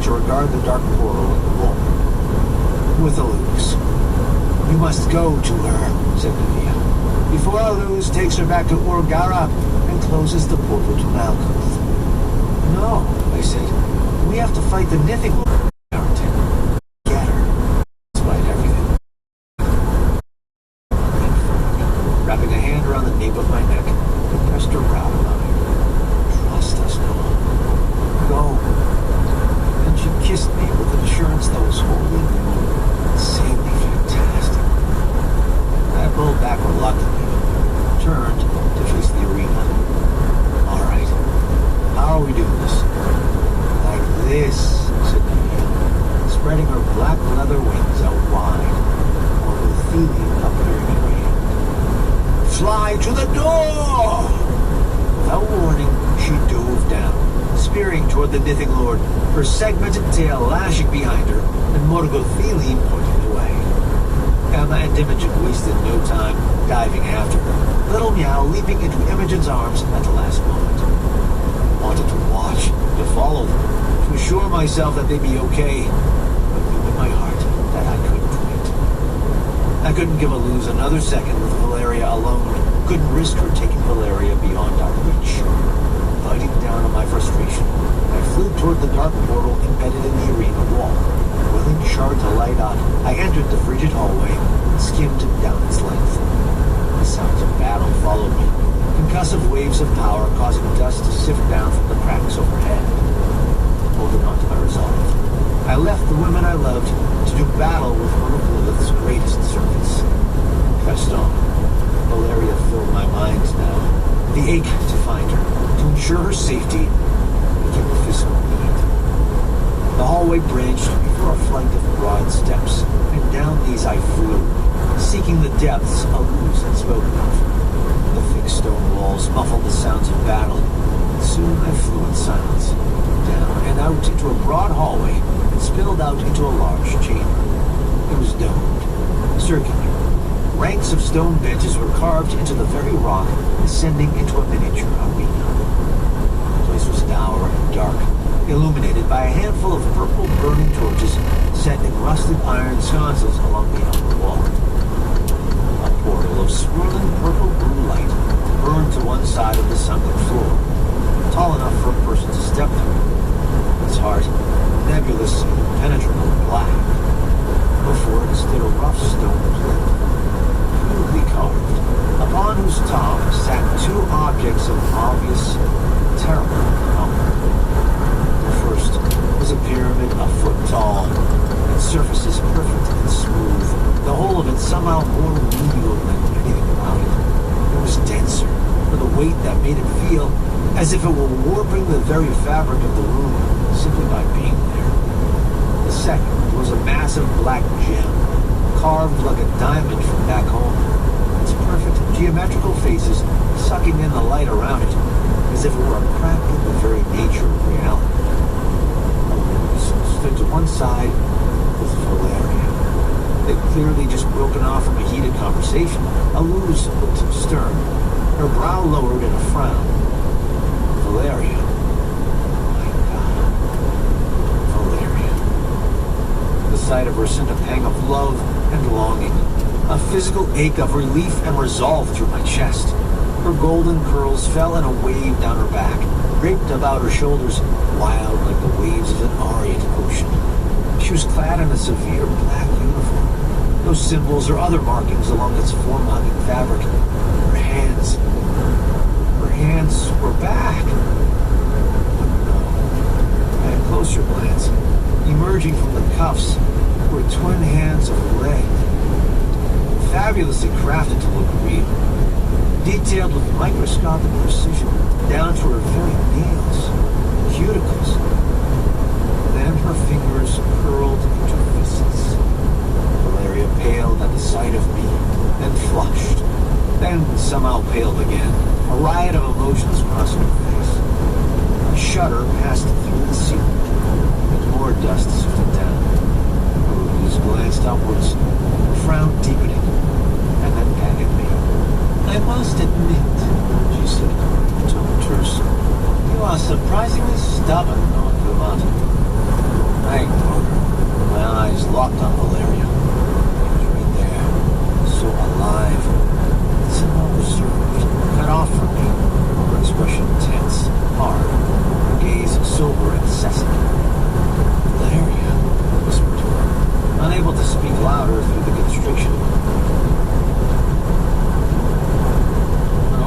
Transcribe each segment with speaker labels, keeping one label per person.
Speaker 1: to regard the dark portal in the wall. With Aluz. "You must go to her," said Navia, "before Aluz takes her back to Urgara and closes the portal to Malkuth." "No," I said. "We have to fight the Nithing Lord. Get her, despite everything." Wrapping a hand around the nape of my neck, I pressed her brow to mine. "Trust us, Noah. Go." And she kissed me with an assurance that was wholly new, insanely fantastic. I pulled back reluctantly, turned to face the arena. "All right, how are we doing this?" "Like this," said Navia, spreading her black leather wings out wide, while with Thelian appearing in her hand. "Fly to the door!" Without warning, she dove down, spearing toward the Nithing Lord, her segmented tail lashing behind her, and Morgothelion pointing the way. Emma and Imogen wasted no time diving after her, Little Meow leaping into Imogen's arms at the last moment. I wanted to watch, to follow them, to assure myself that they'd be okay, but knew in my heart that I couldn't wait. I couldn't give Aluz another second with Valeria alone, couldn't risk her taking Valeria beyond our reach. Biting down on my frustration, I flew toward the dark portal embedded in the arena wall. Willing shard to light on, I entered the frigid hallway and skimmed down its length. The sounds of battle followed me, concussive waves of power causing dust to sift down from the cracks overhead. Holding on to my resolve, I left the women I loved to do battle with one of Lilith's greatest servants. Pressed on. Valeria filled my mind now. The ache to find her, to ensure her safety, became a physical need. The hallway branched before a flight of broad steps, and down these I flew, seeking the depths Aluz had spoken of. The thick stone walls muffled the sounds of battle, and soon I flew in silence, down and out into a broad hallway that spilled out into a large chamber. It was domed, circular. Ranks of stone benches were carved into the very rock, descending into a miniature arena. The place was dour and dark, illuminated by a handful of purple burning torches set in rusted iron sconces along the upper wall. A portal of swirling purple-blue light burned to one side of the sunken floor, tall enough for a person to step through. Its heart, nebulous and impenetrable black. Before it stood a rough stone plate, crudely carved, upon whose top sat two objects of obvious, terrible power. The first was a pyramid a foot tall, its surfaces perfect and smooth, the whole of it somehow more real than anything about it. It was denser, with a weight that made it feel as if it were warping the very fabric of the room simply by being there. The second was a massive black gem, carved like a diamond from back home, its perfect geometrical faces sucking in the light around it, as if it were a crack in the very nature of reality. Aluz stood to one side with Valeria. They'd clearly just broken off from a heated conversation. Aluz looked stern, her brow lowered in a frown. Valeria. My God. Valeria. The sight of her sent a pang of love and longing, a physical ache of relief and resolve through my chest. Her golden curls fell in a wave down her back, draped about her shoulders, wild like the waves of an Orient ocean. She was clad in a severe black uniform, no symbols or other markings along its form-hugging fabric. Her hands were back. But no, at a closer glance, emerging from the cuffs were twin hands of lead, fabulously crafted to look real, detailed with microscopic precision down to her very nails, cuticles. Then her fingers curled into fists. Valeria paled at the sight of me, then flushed, then somehow paled again, a riot of emotions crossing her face. A shudder passed through the ceiling, and more dust sifted down. Aluz glanced upwards, her frown deepening, and then back at me. "I must admit," she said, tone terse, "you are surprisingly stubborn, Lord Vermont." I ignored her, my eyes locked on Valeria. She was right there, so alive, somehow reserved, cut off from me, her expression tense, hard, her gaze sober and incessant. Valeria, I whispered to her, unable to speak louder through the constriction. No,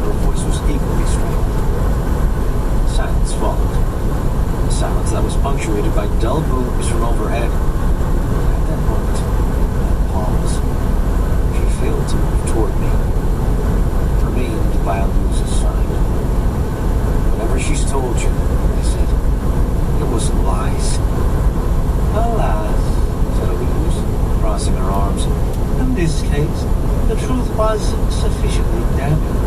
Speaker 1: her voice was equally strangled. Silence followed. A silence that was punctuated by dull booms from overhead. At that moment, I paused. She failed to move toward me, remained by Alu's side. Whatever she's told you, I said, it wasn't lies. Alas, said Aluz, crossing her arms. In this case, the truth was sufficiently damning.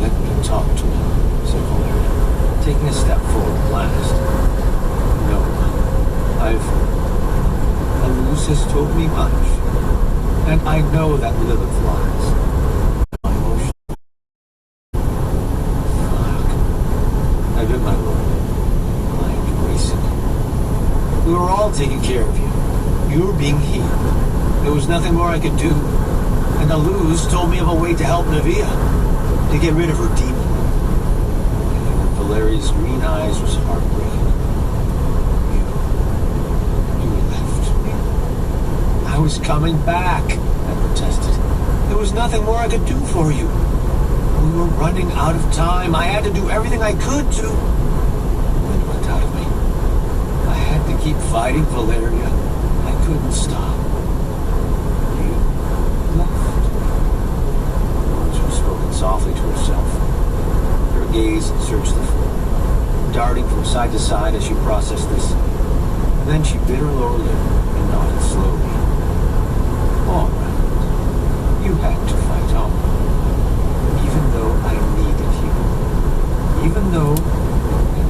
Speaker 1: Let me talk to her, said Valeria, taking a step forward at last. No, Aluz has told me much, and I know that Lilith lies. My emotion. Fuck. I bit my lip. Mind racing. We were all taking care of you. You were being healed. There was nothing more I could do. And Aluz told me of a way to help Nevaeh, to get rid of her demon. And Valeria's green eyes was heartbreaking. You left me. I was coming back, I protested. There was nothing more I could do for you. We were running out of time. I had to do everything I could to... The wind went out of me. I had to keep fighting, Valeria. I couldn't stop. You left. Words were spoken softly to herself. Her gaze searched the floor, darting from side to side as she processed this. And then she bit her lower lip and nodded slowly. All right. You had to fight on. Even though I needed you. Even though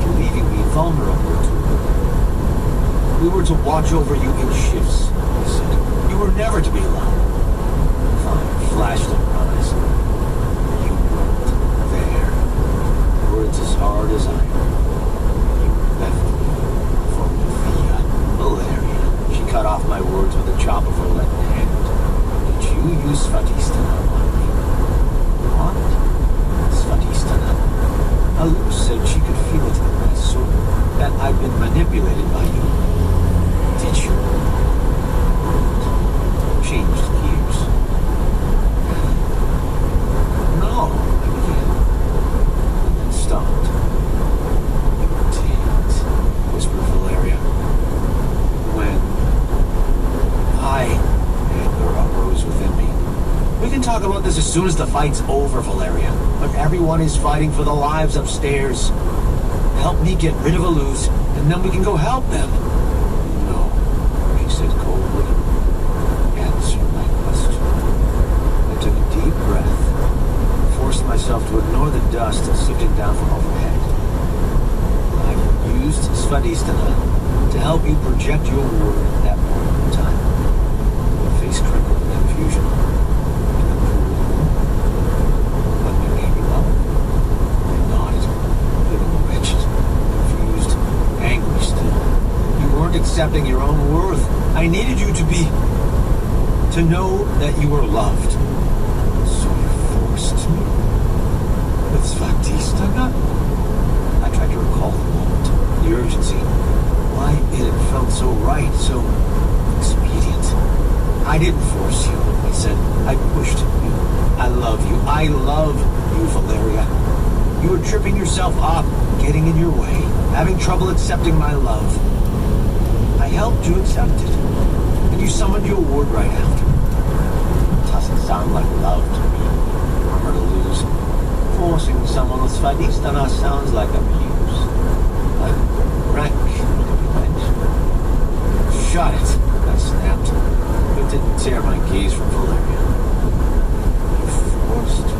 Speaker 1: you're leaving me vulnerable to it. We were to watch over you in shifts, I said. You were never to be alone. Fire flashed in her eyes. You weren't there. Words as hard as iron. You left me for Nevaeh. Valeria. She cut off my words with a chop of her left hand. Did you use Svadhisthana on me? What? Svadhisthana. Aluz said she could feel it in my soul, that I'd been manipulated by you. Did you? Changed gears. No, I began. And then stopped. You did, whispered Valeria. When anger arose within me. We can talk about this as soon as the fight's over, Valeria. But everyone is fighting for the lives upstairs. Help me get rid of Aluz, and then we can go help them. No, she said coldly. Answer my question. I took a deep breath, forced myself to ignore the dust sifting down from overhead. I've used Svadhisthana to help you project your word at that moment in time. Her face crinkled in confusion. In the pool. Let me make you up. I nodded, feeling wretched, confused, angry still. You weren't accepting your own worth. I needed you to know that you were loved. So you forced me? With Svadhisthana? I tried to recall the moment, the urgency. Why it had felt so right, so expedient. I didn't force you, I said. I pushed you. I love you. I love you, Valeria. You were tripping yourself up, getting in your way, having trouble accepting my love. I helped you accept it, and you summoned your word right after. It doesn't sound like love to me, murmured Aluz. Forcing someone with Svadhisthana sounds like abuse. Like rank, shut it, I snapped, but didn't tear my gaze from Valeria. You forced me,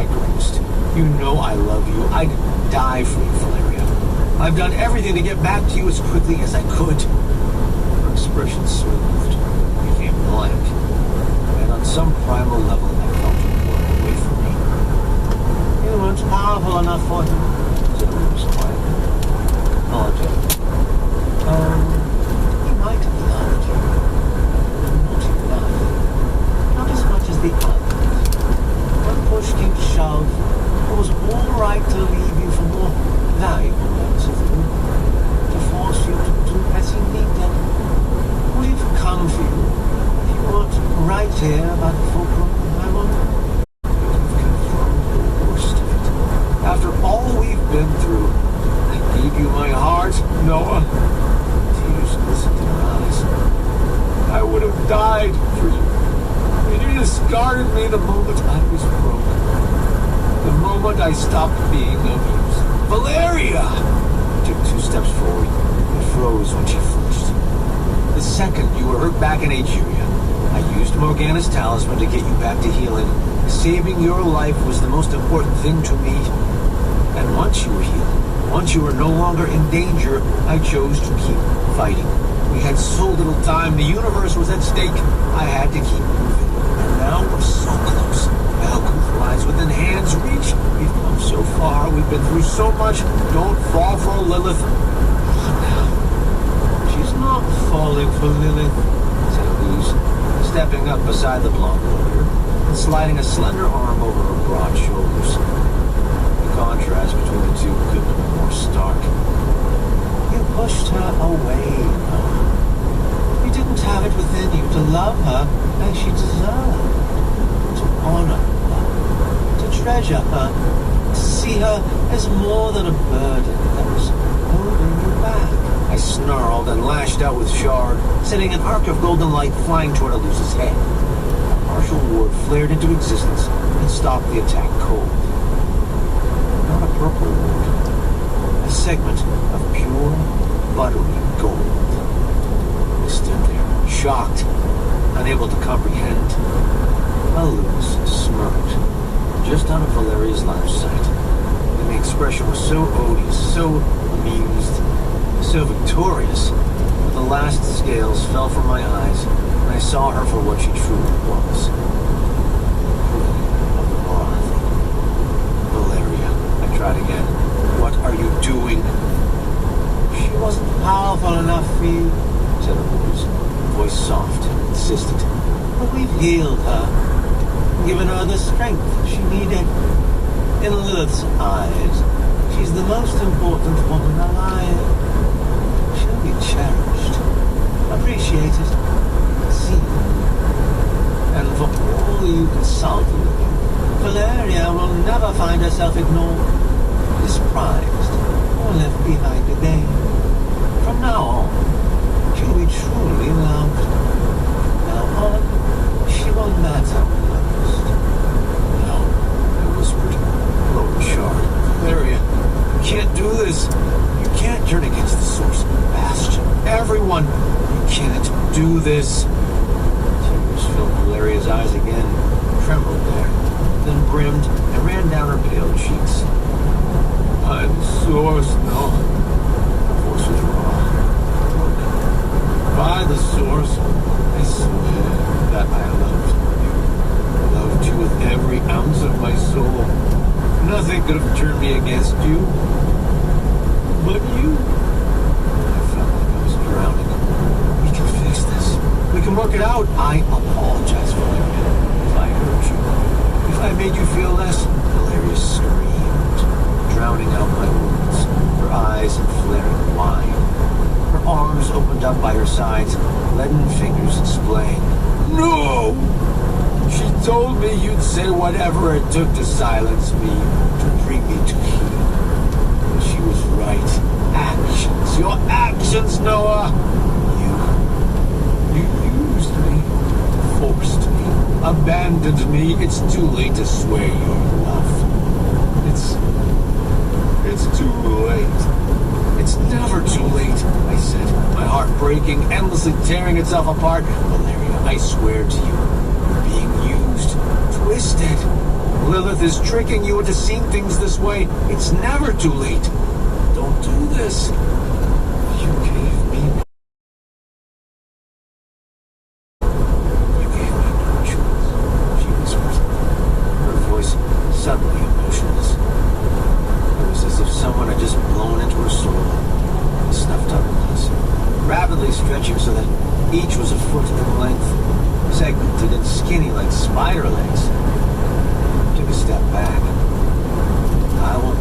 Speaker 1: I grimaced. You know I love you. I'd die for you, Valeria. I've done everything to get back to you as quickly as I could. Her expression smoothed, became blank, and on some primal level I felt you pulling away from me. You weren't powerful enough for him, said Aluz quietly. Apologize. right to leave you for more valuable ones of you, to force you to do as he needed. Would have come for you if you weren't right here by the fulcrum of my mind. But you've confirmed the worst of it. After all we've been through, I gave you my heart, Noah. Tears glistened in her eyes. I would have died for you. And you discarded me the moment I was broke. The moment I stopped being of use. Valeria! I took 2 steps forward and froze when she flinched. The second you were hurt back in Ageria, I used Morgana's talisman to get you back to healing. Saving your life was the most important thing to me. And once you were healed, once you were no longer in danger, I chose to keep fighting. We had so little time, the universe was at stake. I had to keep moving. And now we're so close. Malkuth lies within hand's reach. We've come so far, we've been through so much. Don't fall for Lilith. She's not falling for Lilith, said Elise, stepping up beside the blonde lawyer and sliding a slender arm over her broad shoulders. The contrast between the two couldn't be more stark. You pushed her away, Noah. You didn't have it within you to love her as she deserved, to honor her, to treasure her, to see her as more than a burden that was holding you back. I snarled and lashed out with Shard, sending an arc of golden light flying toward Alusa's head. A partial ward flared into existence and stopped the attack cold. Not a purple ward, a segment of pure, buttery gold. I stood there, shocked, unable to comprehend. Alus smirked, just out of Valeria's line of sight. And the expression was so odious, so amused, so victorious, that the last scales fell from my eyes, and I saw her for what she truly was. Queen of the Morathi. Valeria, I tried again. What are you doing? She wasn't powerful enough for you, said Elise, voice soft and insistent. But we've healed her, given her the strength she needed. In Lilith's eyes, she's the most important woman alive. She'll be cherished, appreciated, seen. And for all you consulted with me, Valeria will never find herself ignored, despised, or left behind again. From now on, she'll be truly loved. Now on, she will matter most. No, I whispered, low and sharp. Valeria, you can't do this. You can't turn against the source of Bastion. Everyone, you can't do this. Tears filled Valeria's eyes again, trembled there, then brimmed and ran down her pale cheeks. By the source, no. Her voice was raw, broken. By the source, I swear that I loved you. I loved you with every ounce of my soul. Nothing could have turned me against you. But you. I felt like I was drowning. We can fix this. We can work it out. I apologize for you. If I hurt you. If I made you feel less. Valeria screamed, drowning out my words. Her eyes flaring wide. Her arms opened up by her sides, leaden fingers displaying. No! She told me you'd say whatever it took to silence me, to bring me to heel. And she was right. Actions. Your actions, Noah! You used me, forced me, abandoned me. It's too late to swear your love. It's too late. It's never too late, I said, my heart breaking, endlessly tearing itself apart. Valeria, I swear to you, you're being used, twisted. Lilith is tricking you into seeing things this way. It's never too late. Don't do this. You gave me no choice, she whispered, her voice suddenly emotionless. It was as if someone had just blown into her soul and snuffed out her pulse, rapidly stretching so that each was a foot in length, segmented and skinny like spider legs. I took a step back. I won't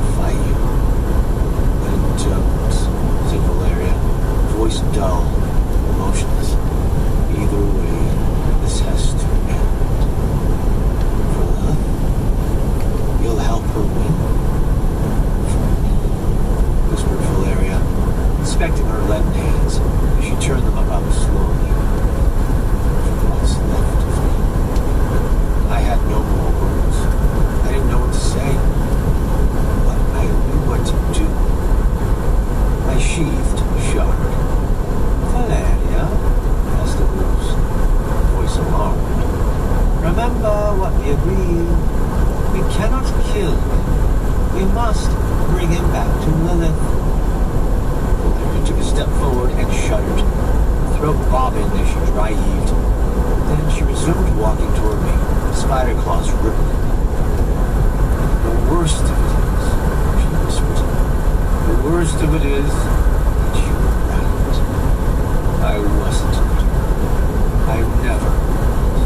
Speaker 1: bring him back to Lilith. Valeria took a step forward and shuddered, her throat bobbing as she dry heaved. Then she resumed walking toward me, spider claws rippling. The worst of it is, she whispered, the worst of it is that you were right. I wasn't good. I never was.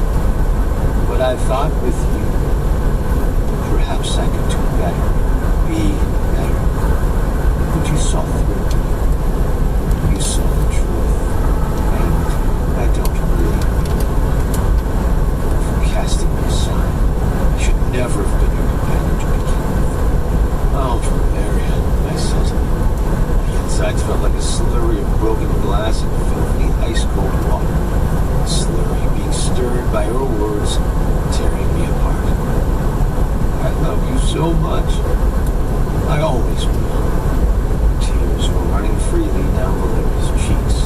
Speaker 1: But I thought with you, perhaps I could do better, be better. But you saw through me. You saw the truth. And I don't believe you. For casting me aside, I should never have been your companion to begin with. Oh, Valeria, I said. My insides felt like a slurry of broken glass and filthy ice-cold water. A slurry being stirred by her words, tearing me apart. I love you so much. I always will. Tears were running freely down Valeria's cheeks.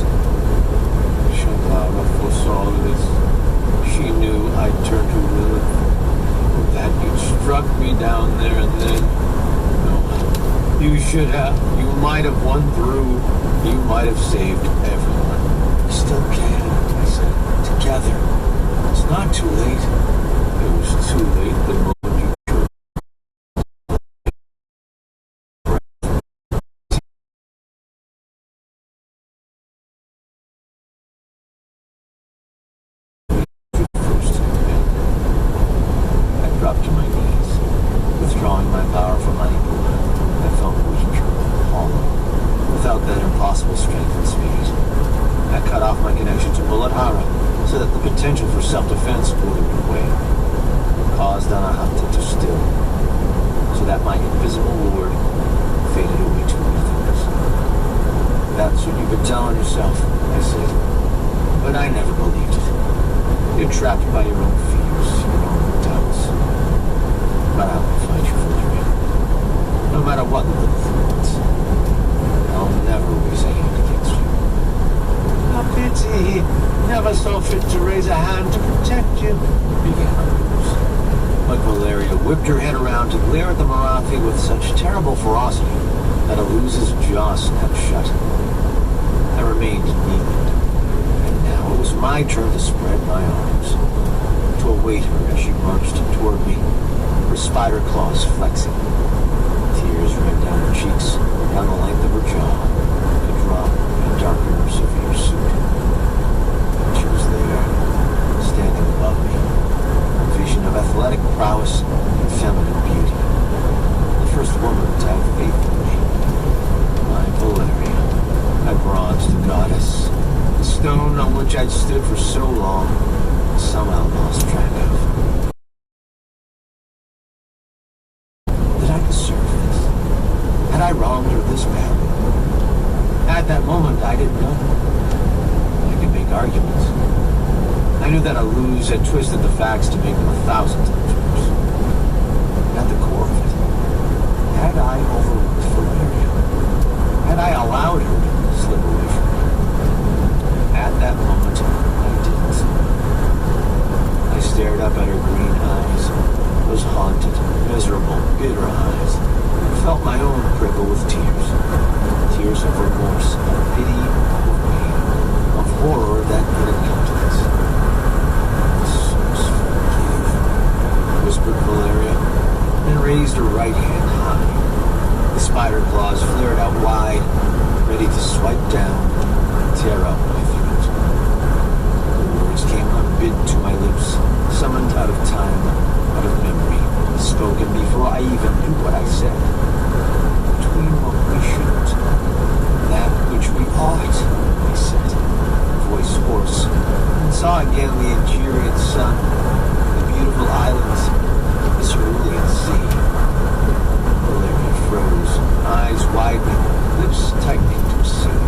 Speaker 1: Shabara foresaw this. She knew I'd turn to Lilith. That you'd struck me down there and then. No, you should have. You might have won through. You might have saved everyone. We still can, I said. Together. It's not too late. It was too late the moment you chose. First I dropped to my knees, withdrawing my power from Manipur. I felt weak, hollow, without that impossible strength and speed. I cut off my connection to Muladhara so that the potential for self-defense withered away. Caused Anahata to still, so that my invisible lord faded away to nothingness. That's what you've been telling yourself, I said, but I never believed it. You're trapped by your own fears, your own doubts. But I will fight you, Valeria. No matter what Lilith wants. I'll never raise a hand against you. A pity. Never saw fit to raise a hand to protect you, began Aluz. But Valeria whipped her head around to glare at the Marathi with such terrible ferocity that Aluz's jaw snapped shut. I remained kneeling, and now it was my turn to spread my arms, to await her as she marched toward me, her spider claws flexing. Tears ran down her cheeks, down the length of her jaw, to drop and darken her severe suit. She was there, standing above me, a vision of athletic prowess and feminine beauty. The first woman to have faith in me. My Valeria, my bronzed goddess, the stone on which I'd stood for so long, somehow lost track of. Did I deserve this? Had I wronged her this badly? At that moment, I didn't know. I could make arguments. I knew that Aluz had twisted the facts to make them 1,000 times worse. At the core of it, had I overlooked Valeria? Had I allowed her to slip away from me? At that moment, I didn't. I stared up at her green eyes, those haunted, miserable, bitter eyes, and felt my own prickle with tears. Tears of remorse, of pity, of pain, of horror that couldn't come to this. Forgive, whispered Valeria, and raised her right hand high. The spider claws flared out wide, ready to swipe down and tear up my throat. The words came unbidden to my lips, summoned out of time, out of memory, spoken before I even knew what I said. Between what we shouldn't, that which we ought, I said, voice hoarse, and saw again the Egerian sun, the beautiful islands, the cerulean sea. Valeria froze, eyes widening, lips tightening to a seal.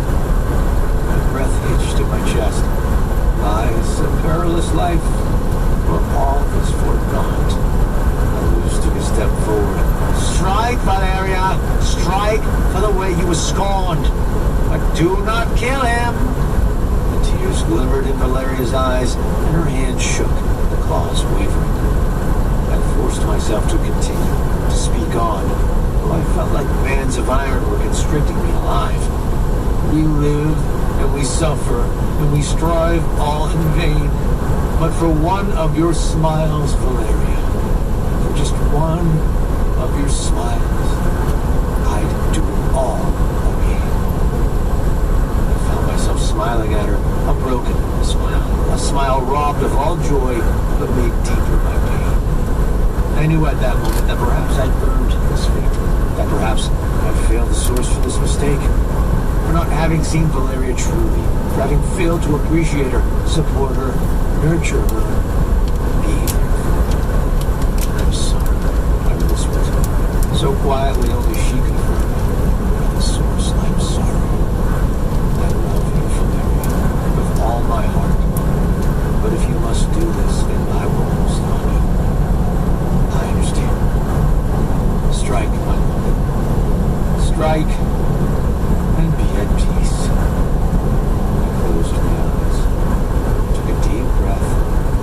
Speaker 1: My breath hitched at my chest. Lies a perilous life, for all is forgone. Aluz took a step forward. Strike, Valeria! Strike for the way he was scorned! But do not kill him! The tears glimmered in Valeria's eyes, and her hand shook, the claws wavering. I forced myself to continue, to speak on, Oh, I felt like bands of iron were constricting me alive. We live and we suffer and we strive all in vain. But for one of your smiles, Valeria, for just one of your smiles, I'd do it all again. I found myself smiling at her, a broken smile, a smile robbed of all joy but made deeper by pain. I knew at that moment that perhaps I'd earned this fate, that perhaps I'd failed the source for this mistake, for not having seen Valeria truly, for having failed to appreciate her, support her, nurture her, be there for her. I'm sorry, I whispered, so quietly only she could hear me. At the source, I'm sorry. I love you, Valeria, with all my heart. But if you must do this, then I will stop you. I understand. Strike, my love. Strike, and be at peace. I closed my eyes, took a deep breath,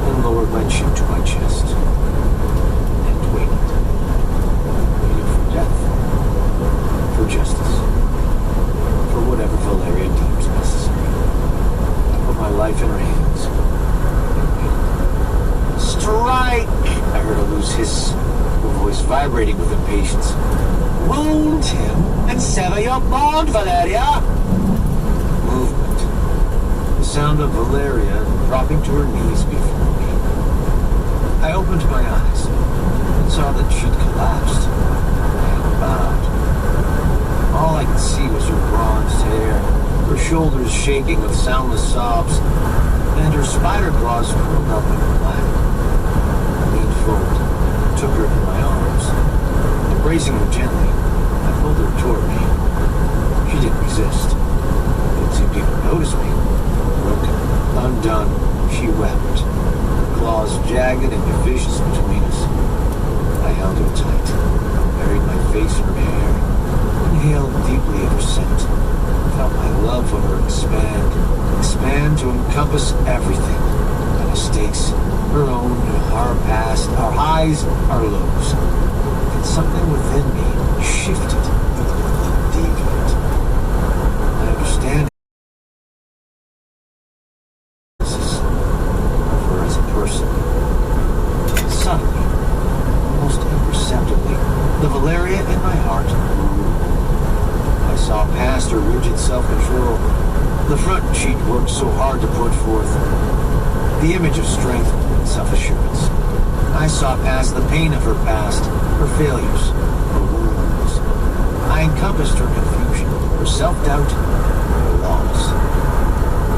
Speaker 1: and lowered my chin to my chest. And waited. Waited for death. For justice. For whatever Valeria deems necessary. I put my life in her hands. Strike! I heard a loose hiss, her voice vibrating with impatience. Wound him and sever your bond, Valeria! Movement. The sound of Valeria dropping to her knees before me. I opened my eyes and saw that she'd collapsed and bowed. All I could see was her bronzed hair, her shoulders shaking with soundless sobs, and her spider claws curled up in her lap. Forward, took her in my arms. Embracing her gently, I pulled her toward me. She didn't resist. Didn't seem to even notice me. Broken, undone, she wept. Her claws jagged and vicious between us. I held her tight, buried my face in her hair, inhaled deeply at her scent. Felt my love for her expand to encompass everything. My mistakes, her own, our past, our highs, our lows. And something within me shifted, deviant. I understand this is of her as a person. Suddenly, almost imperceptibly, the Valeria in my heart grew. I saw past her rigid self-control, the front she'd worked so hard to put forth, the image of strength and self-assurance. I saw past the pain of her past, her failures, her wounds. I encompassed her confusion, her self-doubt, her loss.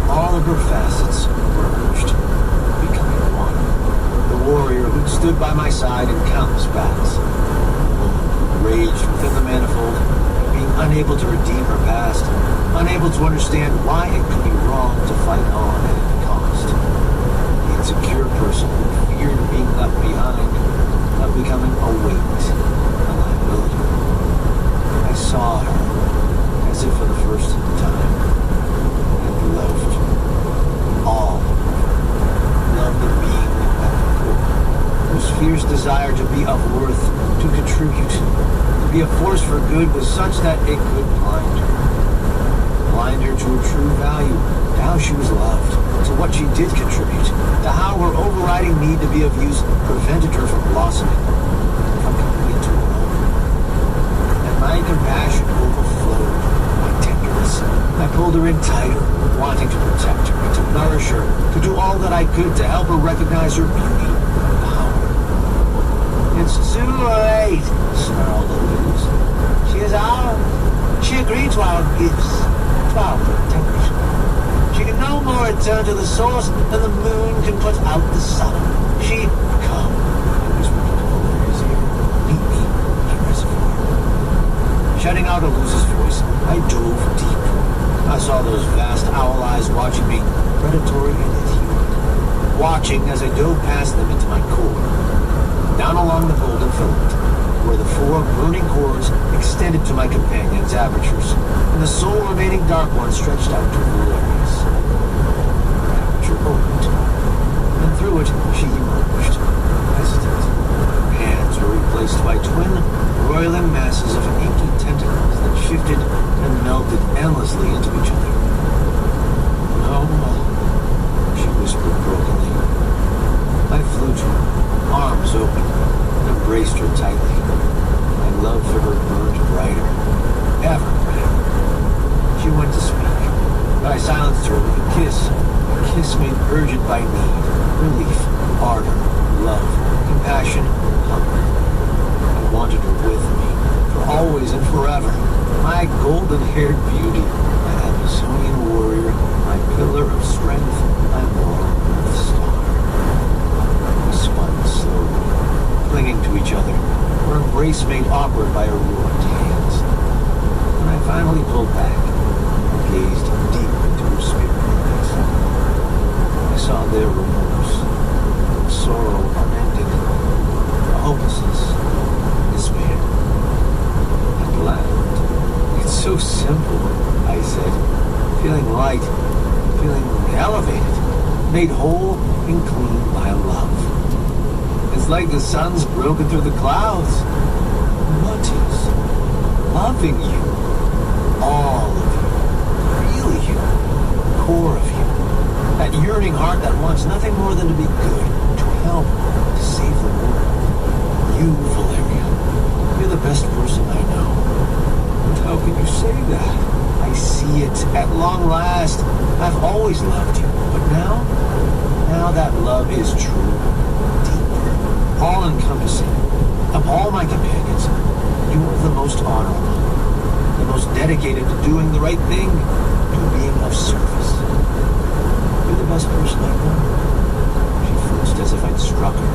Speaker 1: All of her facets merged, becoming one. The warrior who'd stood by my side in countless battles. The woman who raged within the manifold, being unable to redeem her past, unable to understand why it could be wrong to fight on at any cost. Insecure person who feared being left behind, of becoming a weight, a liability. I saw her as if for the first time, and loved all of her. Loved the being at the core, whose fierce desire to be of worth, to contribute, to be a force for good was such that it could blind her to her true value, to how she was loved, to what she did contribute, to how her overriding need to be of use prevented her from blossoming, from coming into her own. And my compassion overflowed, my tenderness. I pulled her in tighter, wanting to protect her, to nourish her, to do all that I could to help her recognize her beauty and power. It's too late, snarled Louise. She is ours. She agreed to our gifts, to our protection. She can no more return to the source than the moon can put out the sun. She, come, I whispered into Valeria's ear, meet me at the reservoir. Shutting out Alusa's voice, I dove deep. I saw those vast owl eyes watching me, predatory and inhuman, watching as I dove past them into my core. Down along the golden filament, where the four burning cords extended to my companion's apertures, and the sole remaining dark one stretched out to Valeria's. The aperture opened, and through it she emerged, hesitant, her hands were replaced by twin, roiling masses of inky tentacles that shifted and melted endlessly into each other. "No, she whispered brokenly. I flew to her, arms open, and embraced her tightly. My love for her burned brighter, ever brighter. She went to speak, but I silenced her with a kiss made urgent by need, relief, ardor, love, compassion, hunger. I wanted her with me, for always and forever, my golden-haired beauty, my Amazonian warrior, my pillar of strength, my moral North Star. We spun slowly, clinging to each other, our embrace made awkward by her ruined hands. When I finally pulled back, I gazed deep into her spirit eyes. I saw their remorse, sorrow unending, hopelessness, despair. I laughed. "It's so simple," I said, feeling light, feeling elevated, made whole and clean by love. "It's like the sun's broken through the clouds." "What is? Loving you. All of you. Really you. Core of you. That yearning heart that wants nothing more than to be good, to help, to save the world. You, Valeria. You're the best person I know." "But how can you say that?" "I see it. At long last. I've always loved you. But now that love is true, deeper, all-encompassing. Of all my companions, you are the most honorable, the most dedicated to doing the right thing, to being of service. You're the best person I know." She flinched as if I'd struck her.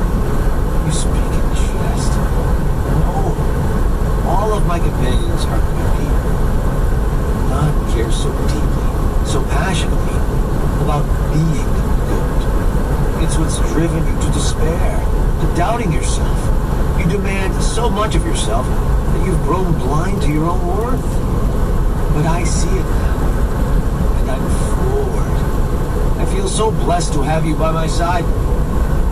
Speaker 1: "You speak in jest." "No. All of my companions are good people. None cares so deeply, so passionately about being good. It's what's driven you to despair, to doubting yourself. You demand so much of yourself that you've grown blind to your own worth. But I see it now, and I'm floored. I feel so blessed to have you by my side.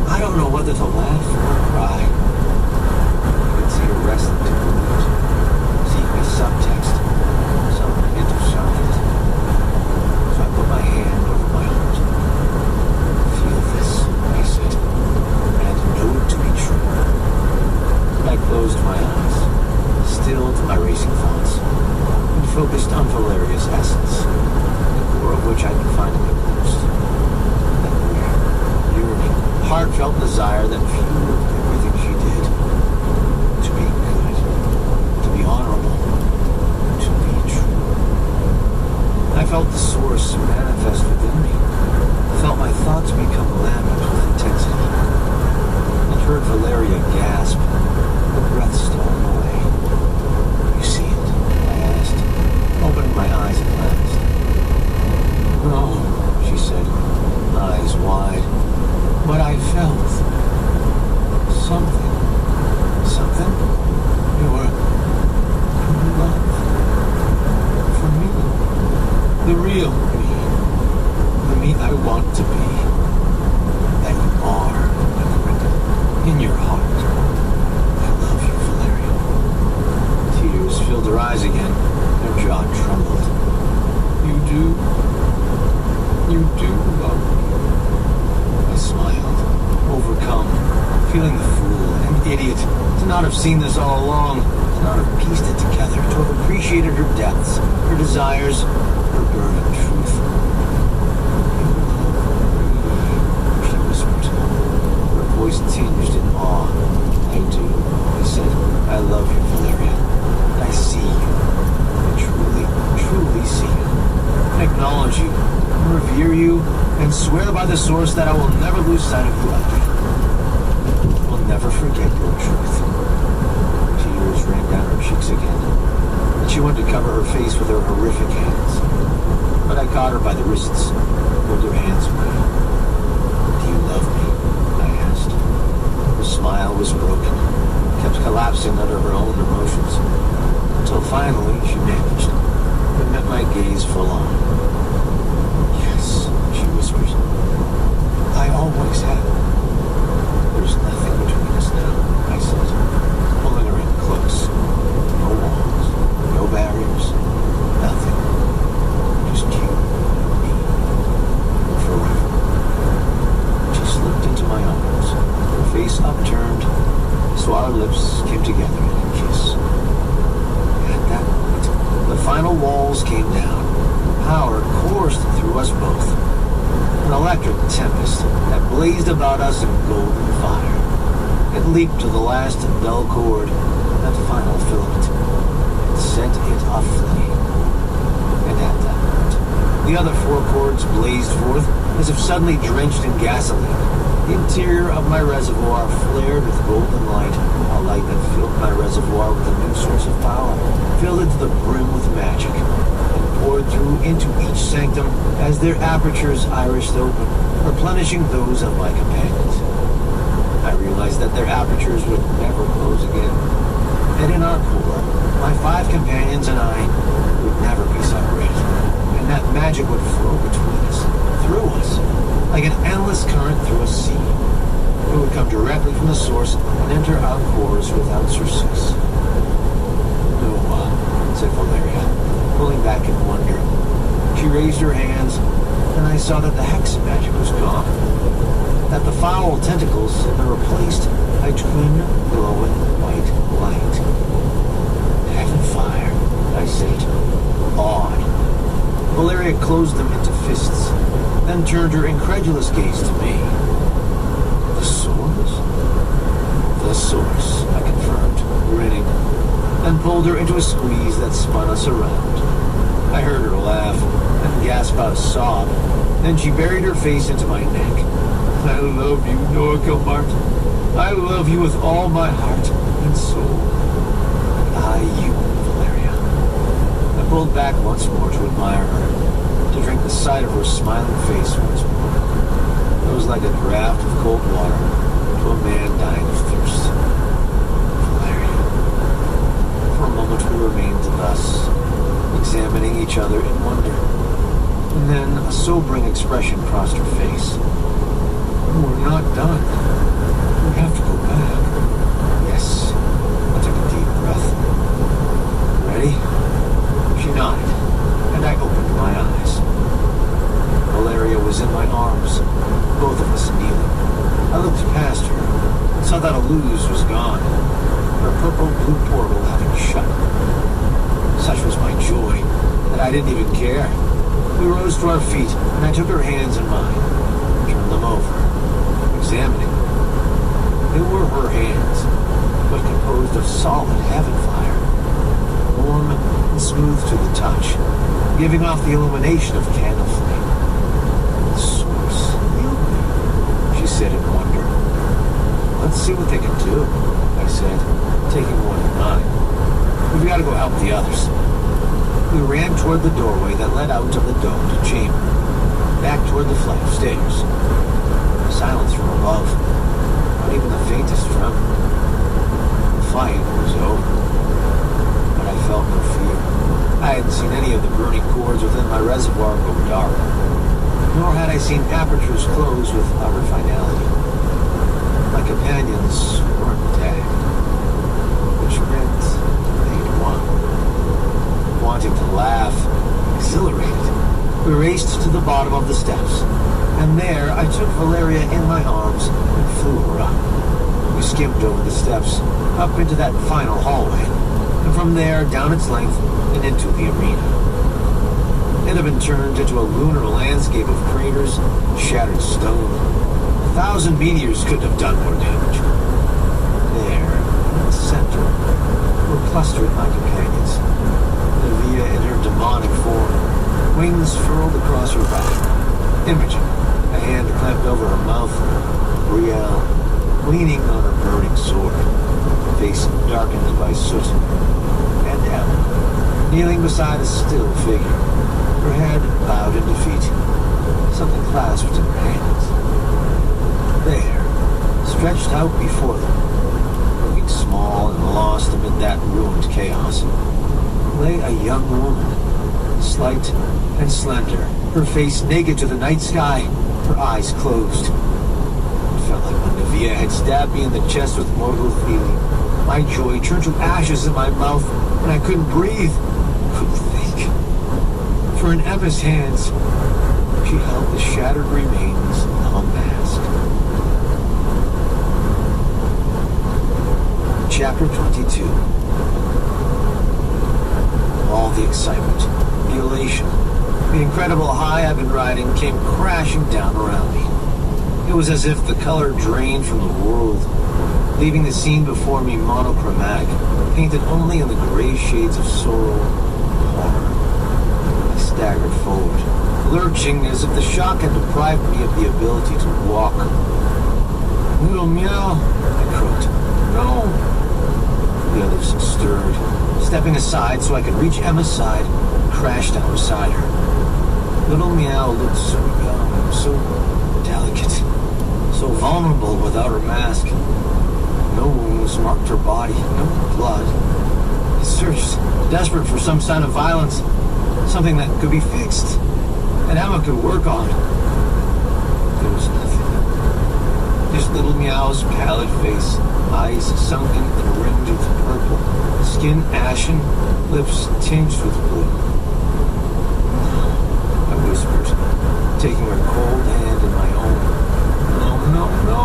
Speaker 1: I don't know whether to laugh or cry." I could see her wrestling to the root, seeing a subtext, some hint of shock. So I put my hand over my heart. "Feel this," I said, "and know it to be true." I closed my eyes, stilled my racing thoughts, and focused on Valeria's essence, the core of which I'd been finding the most. That weird, yearning, heartfelt desire that fueled everything she did. To be good, to be honorable, to be true. I felt the source manifest within me, felt my thoughts become lambent with intensity, and heard Valeria gasp, her breath stolen away. "You see it?" I asked, opening my eyes at last. "No," she said, eyes wide. "But I felt something. Something? Your love for me. The real me. The me I want to be. That you are, Margaret, in your heart. I love you, Valeria." Tears filled her eyes again. Her jaw trembled. "You do? You do love me?" I smiled, overcome, feeling the fool and idiot to not have seen this all along, to not have pieced it together, to have appreciated her depths, her desires, her burning truth. "You love me," she whispered, her voice tinged in awe. "I do," I said. "I love you, Valeria. I see you. I truly, truly see you. I acknowledge you, revere you, and swear by the source that I will never lose sight of you again. Will never forget your truth." Tears ran down her cheeks again, and she went to cover her face with her horrific hands. But I caught her by the wrists, pulled her hands away. "Do you love me?" I asked. Her smile was broken, kept collapsing under her own emotions, until finally she managed, and met my gaze full on. "Yes," she whispered. "I always have." "There's nothing between us now," I said. No barriers, nothing. Just you, me, forever. She slipped into my arms, her face upturned, so our lips came together in a kiss. At that moment, the final walls came down. Power coursed through us both. An electric tempest that blazed about us in golden fire. It leaped to the last dull chord, that final filament, and set it aflame. And at that moment, the other four chords blazed forth as if suddenly drenched in gasoline. The interior of my reservoir flared with golden light, a light that filled my reservoir with a new source of power, filled it to the brim with magic, and poured through into each sanctum as their apertures irised open, replenishing those of my companions. I realized that their apertures would never close again, and in our core, my 5 companions and I would never be separated, and that magic would flow between us, through us, like an endless current through a sea. It would come directly from the source and enter our cores without surcease. No, said Valeria, pulling back in wonder. She raised her hands, and I saw that the hex magic was gone, that the foul tentacles had been replaced by twin glowing white light. Heaven fire, I said, awed. Valeria closed them into fists, then turned her incredulous gaze to me. The source? The source, I confirmed, grinning, and pulled her into a squeeze that spun us around. I heard her laugh and gasp out a sob. Then she buried her face into my neck. I love you, Noah Gilbart. I love you with all my heart and soul. I, you, Valeria. I pulled back once more to admire her, to drink the sight of her smiling face once more. It was like a draught of cold water to a man dying of thirst. Valeria. For a moment we remained thus, examining each other in wonder. And then a sobering expression crossed her face. We're not done. We have to go back. Yes. I took a deep breath. Ready? She nodded, and I opened my eyes. Valeria was in my arms, both of us kneeling. I looked past her and saw that a lose was gone, her purple-blue portal having shut. Such was my joy that I didn't even care. We rose to our feet, and I took her hands in mine, turned them over, examining them. They were her hands, but composed of solid heaven fire, warm and smooth to the touch, giving off the illumination of candle flame. The source healed me, she said in wonder. Let's see what they can do, I said, taking one of mine. We've got to go help the others. We ran toward the doorway that led out of the domed chamber, back toward the flight of stairs. Silence from above, not even the faintest tremor. The fight was over, but I felt no fear. I hadn't seen any of the burning cords within my reservoir go dark, nor had I seen apertures close with utter finality. My companions weren't dead, which meant they'd won. Wanting to laugh, exhilarated, we raced to the bottom of the steps, and there I took Valeria in my arms and flew her up. We skimmed over the steps, up into that final hallway, and from there down its length and into the arena. It had been turned into a lunar landscape of craters and shattered stone. 1,000 meteors couldn't have done more damage. There, in the center, were clustered my companions. Naevia in her demonic form, wings furled across her back. Imogen, a hand clamped over her mouth. Brielle, leaning on her burning sword, face darkened by soot. And Ellen, kneeling beside a still figure, her head bowed in defeat, something clasped in her hands. There, stretched out before them, looking small and lost amid that ruined chaos, lay a young woman, slight and slender, her face naked to the night sky, her eyes closed. It felt like when Naevia had stabbed me in the chest with mortal feeling. My joy turned to ashes in my mouth, and I couldn't breathe. For in Emma's hands, she held the shattered remains of a mask. Chapter 22. All the excitement, the elation, the incredible high I've been riding came crashing down around me. It was as if the color drained from the world, leaving the scene before me monochromatic, painted only in the gray shades of sorrow and horror. I staggered forward, lurching as if the shock had deprived me of the ability to walk. "Little Meow," I croaked. "No!" The others stirred, stepping aside so I could reach Emma's side and crash down beside her. Little Meow looked so young, so delicate, so vulnerable without her mask. No wounds marked her body, no blood. I searched, desperate for some sign of violence, something that could be fixed, and Emma could work on. There was nothing. Just Little Meow's pallid face, eyes sunken and rimmed with purple, skin ashen, lips tinged with blue. I whispered, taking her cold hand in my own. "No, no, no."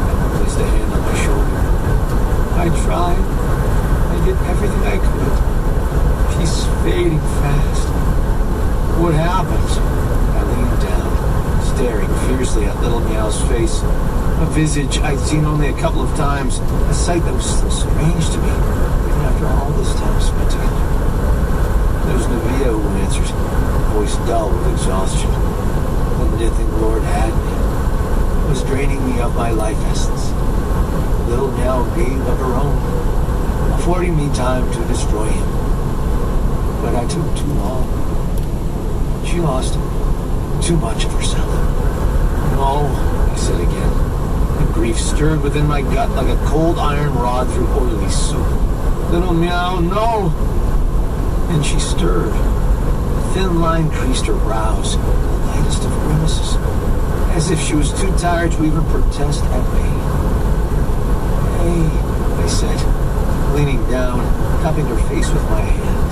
Speaker 1: Emma placed a hand on my shoulder. "I tried. I did everything I could. She's fading fast. What happened?" I leaned down, staring fiercely at Little Meow's face, a visage I'd seen only a couple of times, a sight that was still strange to me, even after all this time spent together. There was Nevaeh who answered, voice dull with exhaustion. The Nithing Lord had me, was draining me of my life essence. Little Meow gave of her own, affording me time to destroy him. But I took too long. She lost too much of herself. "No," I said again, and grief stirred within my gut like a cold iron rod through oily soup. "Little Meow, no!" And she stirred. A thin line creased her brows, the lightest of grimaces, as if she was too tired to even protest at pain. "Hey," I said, leaning down, cupping her face with my hand.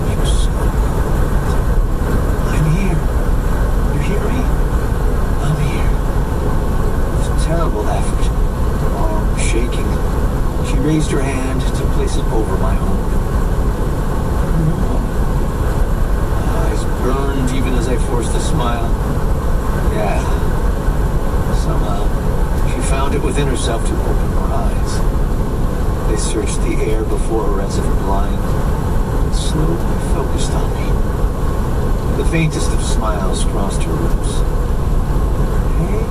Speaker 1: She was so cold. "I'm here. You hear me? I'm here." With a terrible effort, arm shaking, she raised her hand to place it over my own. My eyes burned even as I forced a smile. Yeah. Somehow, she found it within herself to open her eyes. They searched the air before her as if blind, and slowly focused on me. The faintest of smiles crossed her lips. "Hey."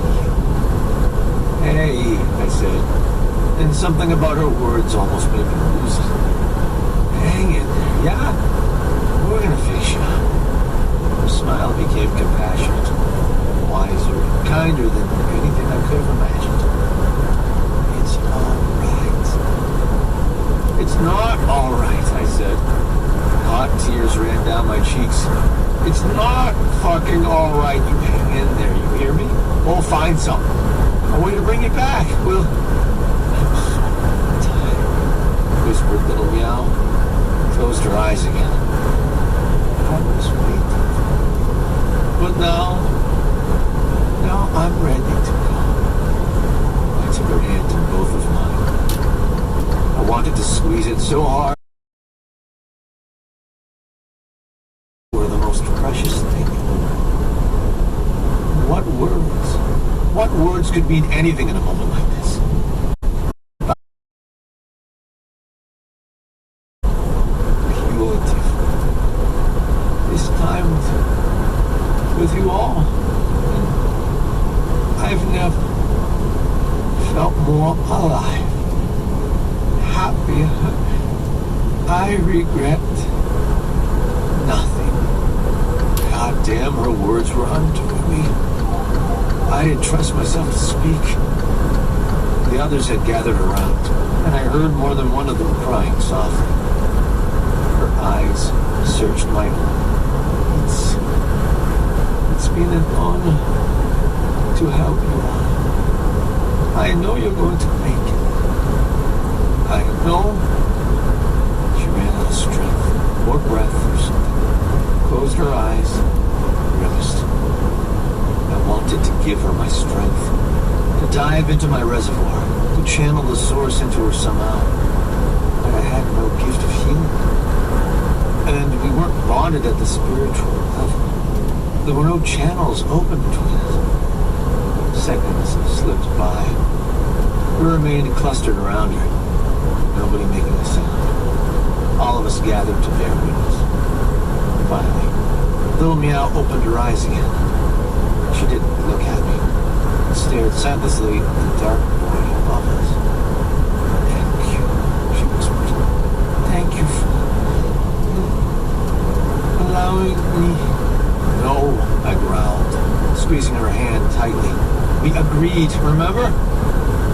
Speaker 1: "Hey," I said, and something about her words almost made me lose it. "Hang in there, yeah? We're gonna fix you." Her smile became compassionate, wiser, kinder than anything I could have imagined. "It's all right." "It's not all right," I said. Hot tears ran down my cheeks. "It's not fucking all right. You hang in there, you hear me? We'll find something. A way to bring you back. We'll..." "I'm so tired," whispered Little Meow, closed her eyes again. I was waiting. But now I'm ready to go. I took her hand in both of mine. I wanted to squeeze it so hard. Were the most precious thing in the world. What words could mean anything in a moment like this? You're different. This time with you all. I've never felt more alive, happier. I regret nothing. God damn, her words were undoing me. I didn't trust myself to speak. The others had gathered around, and I heard more than one of them crying softly. Her eyes searched my own. It's been an honor to help you on. I know you're going to make it. I know. She ran out of strength, more breath or something. closed her eyes, grimaced. I wanted to give her my strength, to dive into my reservoir, to channel the source into her somehow. But I had no gift of healing. And we weren't bonded at the spiritual level. There were no channels open between us. Seconds slipped by. We remained clustered around her, nobody making a sound. All of us gathered to bear witness. Finally, little Meow opened her eyes again. She didn't look at me, and stared sightlessly at the dark void above us. "Thank you," she whispered. "Thank you for allowing me." "No," I growled, squeezing her hand tightly. "We agreed, remember?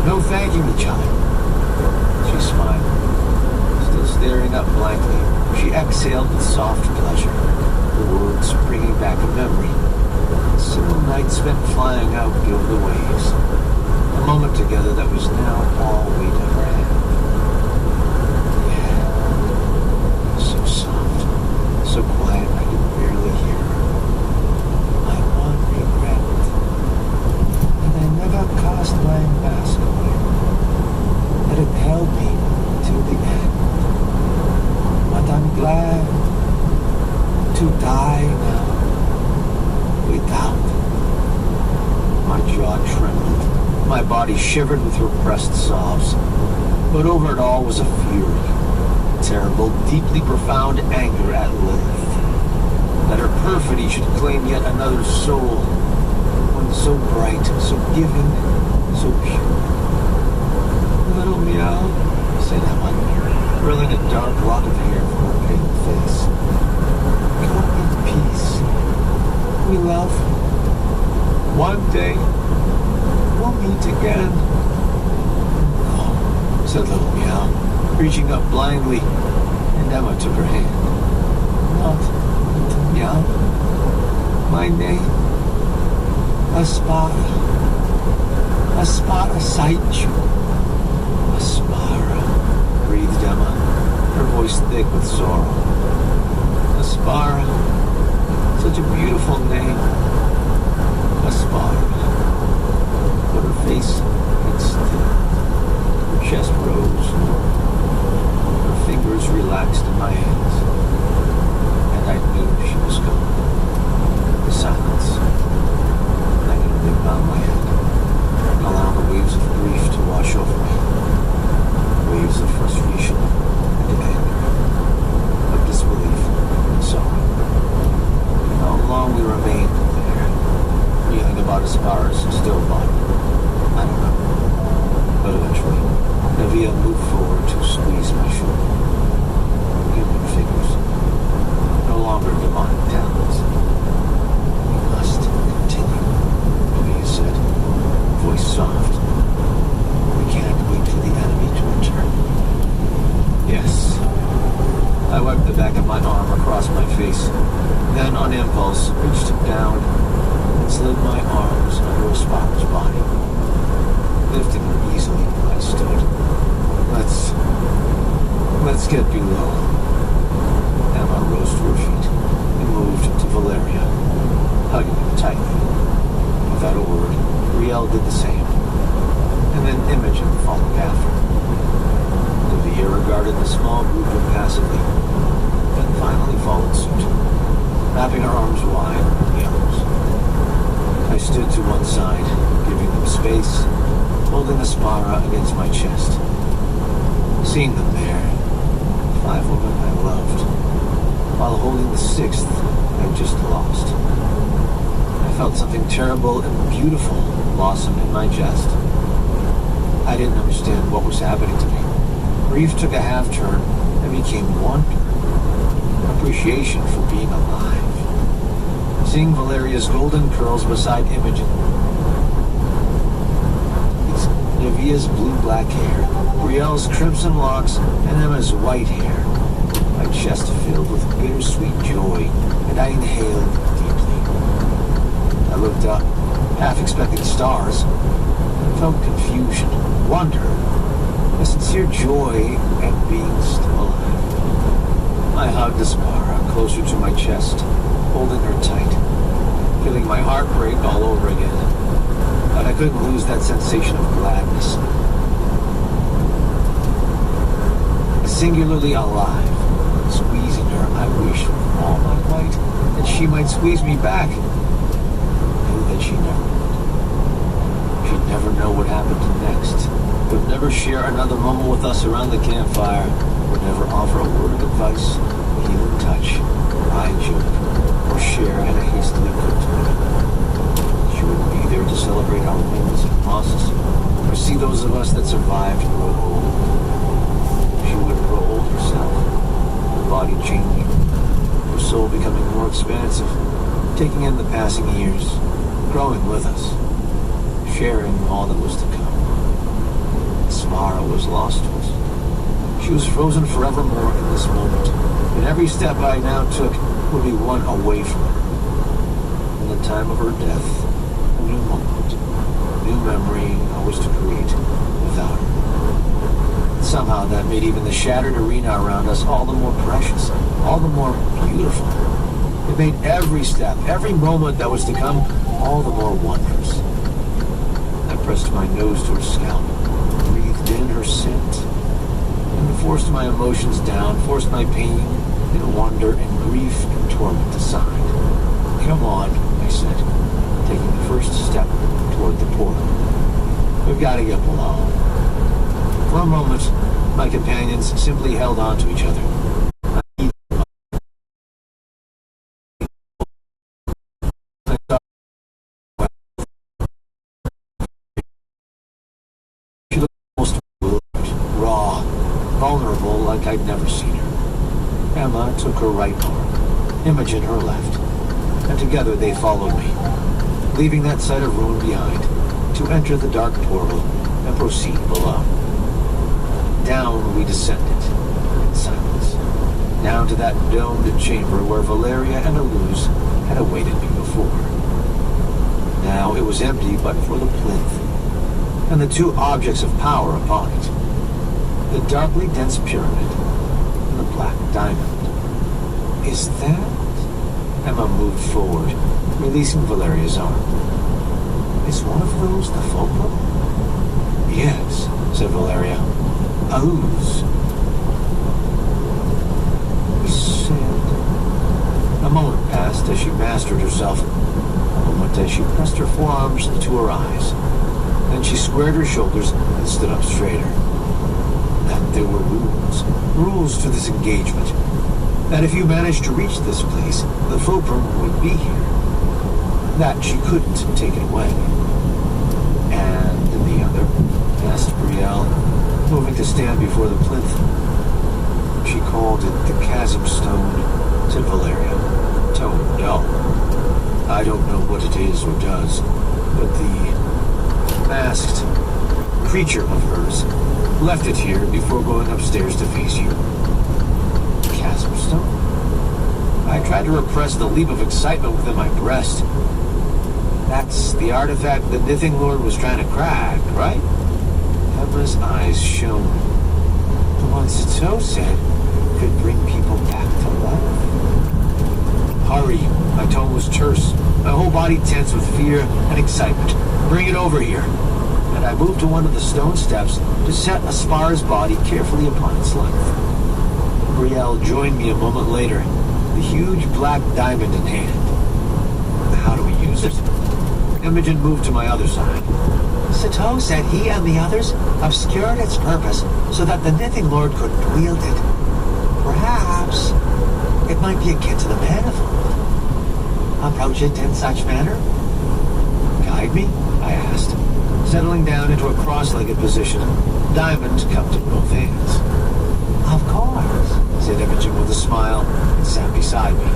Speaker 1: No thanking each other." She smiled, still staring up blankly. She exhaled with soft pleasure, the words bringing back a memory. A single night spent flying out over the waves. A moment together that was now all we'd ever had. Yeah, so soft, so quiet I could barely hear her. My one regret, that I never cast my mask away, that it held me till the end. But I'm glad to die now without. My jaw trembled. My body shivered with repressed sobs. But over it all was a fury. A terrible, deeply profound anger at Lilith. That her perfidy should claim yet another soul. One so bright, so giving, so pure. "Little Meow," said Emma, curling a dark lock of hair from her pale face. "Go in peace. We love. One day, we'll meet again." "No," said Little Meow, reaching up blindly, and Emma took her hand. "Not Little Meow. My name, Aspara. Aspara Saichu. Aspara," breathed Emma, her voice thick with sorrow. "Aspara. Such a beautiful name. Aspara." But her face had still. Her chest rose. Her fingers relaxed in my hands. And I knew she was gone. The silence. And I could only bow my head and allow the waves of grief to wash over me. Waves of frustration and anger, of disbelief and sorrow. How long we remained there, reeling about Aspara's still body, I don't know. But eventually, Naviya moved forward to squeeze my shoulder. Human figures, no longer demonic talents. "We must continue," Naviya said, voice soft. "We can't wait for the enemy to return." "Yes." I wiped the back of my arm across my face, then on impulse reached down and slid my arms under Aspara's body. Lifting her easily, I stood. Let's get below." Emma rose to her feet and moved to Valeria, hugging her tightly. Without a word, Riel did the same, and then Imogen followed after. Naviya regarded the small group impassively, then finally followed suit, wrapping her arms wide around the others. I stood to one side, giving them space, holding Aspara against my chest. Seeing them there, 5 women I loved, while holding the 6th I'd just lost. I felt something terrible and beautiful blossom in my chest. I didn't understand what was happening to me. Grief took a half turn and became wonder, appreciation for being alive. Seeing Valeria's golden curls beside Imogen, Naviya's blue-black hair, Riel's crimson locks, and Emma's white hair. My chest filled with bittersweet joy, and I inhaled deeply. I looked up, half expecting stars, and felt confusion, wonder, a sincere joy at being still alive. I hugged Aspara closer to my chest, holding her tight, feeling my heart break all over again. But I couldn't lose that sensation of gladness. Singularly alive, squeezing her, I wished with all my might that she might squeeze me back. I knew that she never would. She'd never know what happened next, would never share another moment with us around the campfire, would never offer a word of advice, a healing touch, or high joke, or share in a hastily cooked meal. She wouldn't be there to celebrate our wins and losses, or see those of us that survived grow old. She would grow old herself, her body changing, her soul becoming more expansive, taking in the passing years, growing with us, sharing all that was to come. Samara was lost to us. She was frozen forevermore in this moment, and every step I now took would be one away from her. In the time of her death, a new moment, a new memory I was to create without her. Somehow that made even the shattered arena around us all the more precious, all the more beautiful. It made every step, every moment that was to come, all the more wondrous. I pressed my nose to her scalp, breathed in her scent, and forced my emotions down, forced my pain and wonder and grief and torment aside. Come on, I said, taking the first step toward the portal. We've got to get below. For a moment, my companions simply held on to each other. She looked almost raw, vulnerable, like I'd never seen her. Emma took her right arm, Imogen her left, and together they followed me, leaving that side of ruin behind, to enter the dark portal and proceed below. Down we descended, in silence, down to that domed chamber where Valeria and Aluz had awaited me before. Now it was empty but for the plinth, and the two objects of power upon it, the darkly dense pyramid and the black diamond. Is that? Emma moved forward, releasing Valeria's arm. Is one of those the fulcrum? Yes, said Valeria. Aluz. He said. A moment passed as she mastered herself. A moment as she pressed her forearms to her eyes. Then she squared her shoulders and stood up straighter. That there were rules to this engagement. That if you managed to reach this place, the fulcrum would be here. That she couldn't take it away. And the other? Asked Brielle, moving to stand before the plinth. She called it the Chasm Stone, said Valeria, tone dull. I don't know what it is or does, but the masked creature of hers left it here before going upstairs to face you. Chasm Stone? I tried to repress the leap of excitement within my breast. That's the artifact the Nithing Lord was trying to crack, right? Emma's eyes shone. The one Sito said could bring people back to life. Hurry. My tone was terse, my whole body tense with fear and excitement. Bring it over here. And I moved to one of the stone steps to set Aspar's body carefully upon its length. Brielle joined me a moment later, the huge black diamond in hand. How do we use it? Imogen moved to my other side. Sito said he and the others obscured its purpose so that the Nithing Lord couldn't wield it. Perhaps it might be akin to the Manifold. Approach it in such manner? Guide me? I asked, settling down into a cross-legged position, diamond cupped in both hands. Of course, said Imogen with a smile and sat beside me.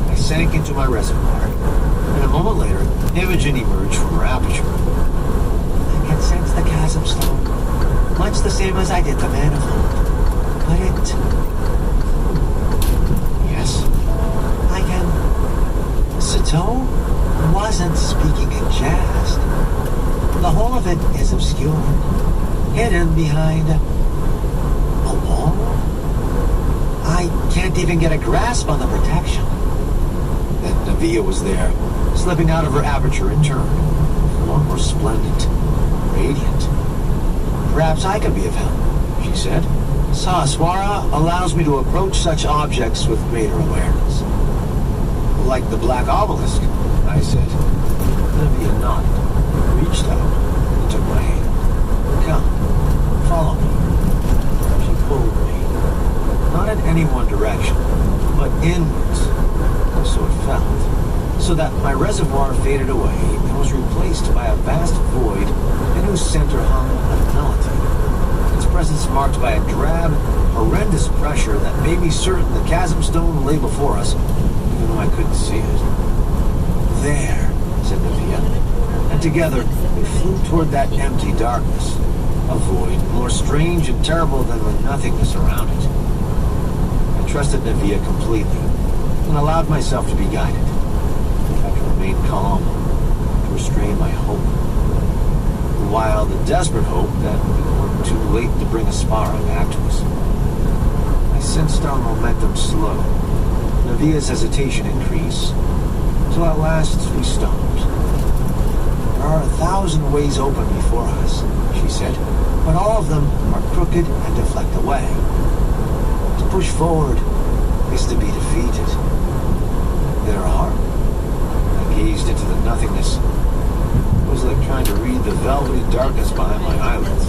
Speaker 1: I sank into my reservoir, and a moment later, Imogen emerged from her aperture. I can sense the Chasm Stone, much the same as I did the Manifold. But it... Yes? I can... Sito wasn't speaking in jest. The whole of it is obscured, hidden behind a wall. I can't even get a grasp on the protection. Then Naviya was there, slipping out of her aperture in turn, more resplendent, radiant. Perhaps I could be of help, she said. Sahaswara allows me to approach such objects with greater awareness. Like the Black Obelisk, I said. Naviya nodded, reached out, and took my hand. Come, follow me. She pulled me. Not in any one direction, but inwards. So it felt. So that my reservoir faded away and was replaced by a vast void in whose center hung a nullity. Its presence marked by a drab, horrendous pressure that made me certain the chasm stone lay before us, even though I couldn't see it. There, said Naviya, and together we flew toward that empty darkness, a void more strange and terrible than the nothingness around it. I trusted Naviya completely and allowed myself to be guided. I had to remain calm, to restrain my hope. While the desperate hope that we weren't too late to bring Aspara back to us. I sensed our momentum slow, Naviya's hesitation increase, till at last we stopped. There are 1,000 ways open before us, she said, but all of them are crooked and deflect away. To push forward is to be defeated. There are. I gazed into the nothingness. It was like trying to read the velvety darkness behind my eyelids.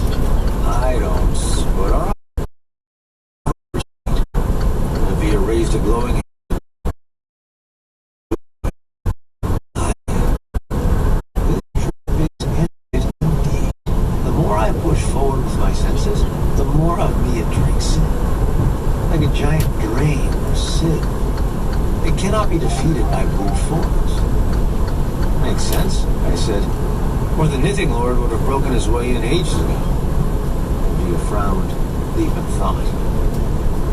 Speaker 1: I don't, but all right. Naviya raised a glowing hand. The more I push forward with my senses, the more of me it drinks in. Like a giant drain or sieve. It cannot be defeated by brute force. Makes sense, I said. Or the Knitting Lord would have broken his way in ages ago. Naviya frowned, deep in thought.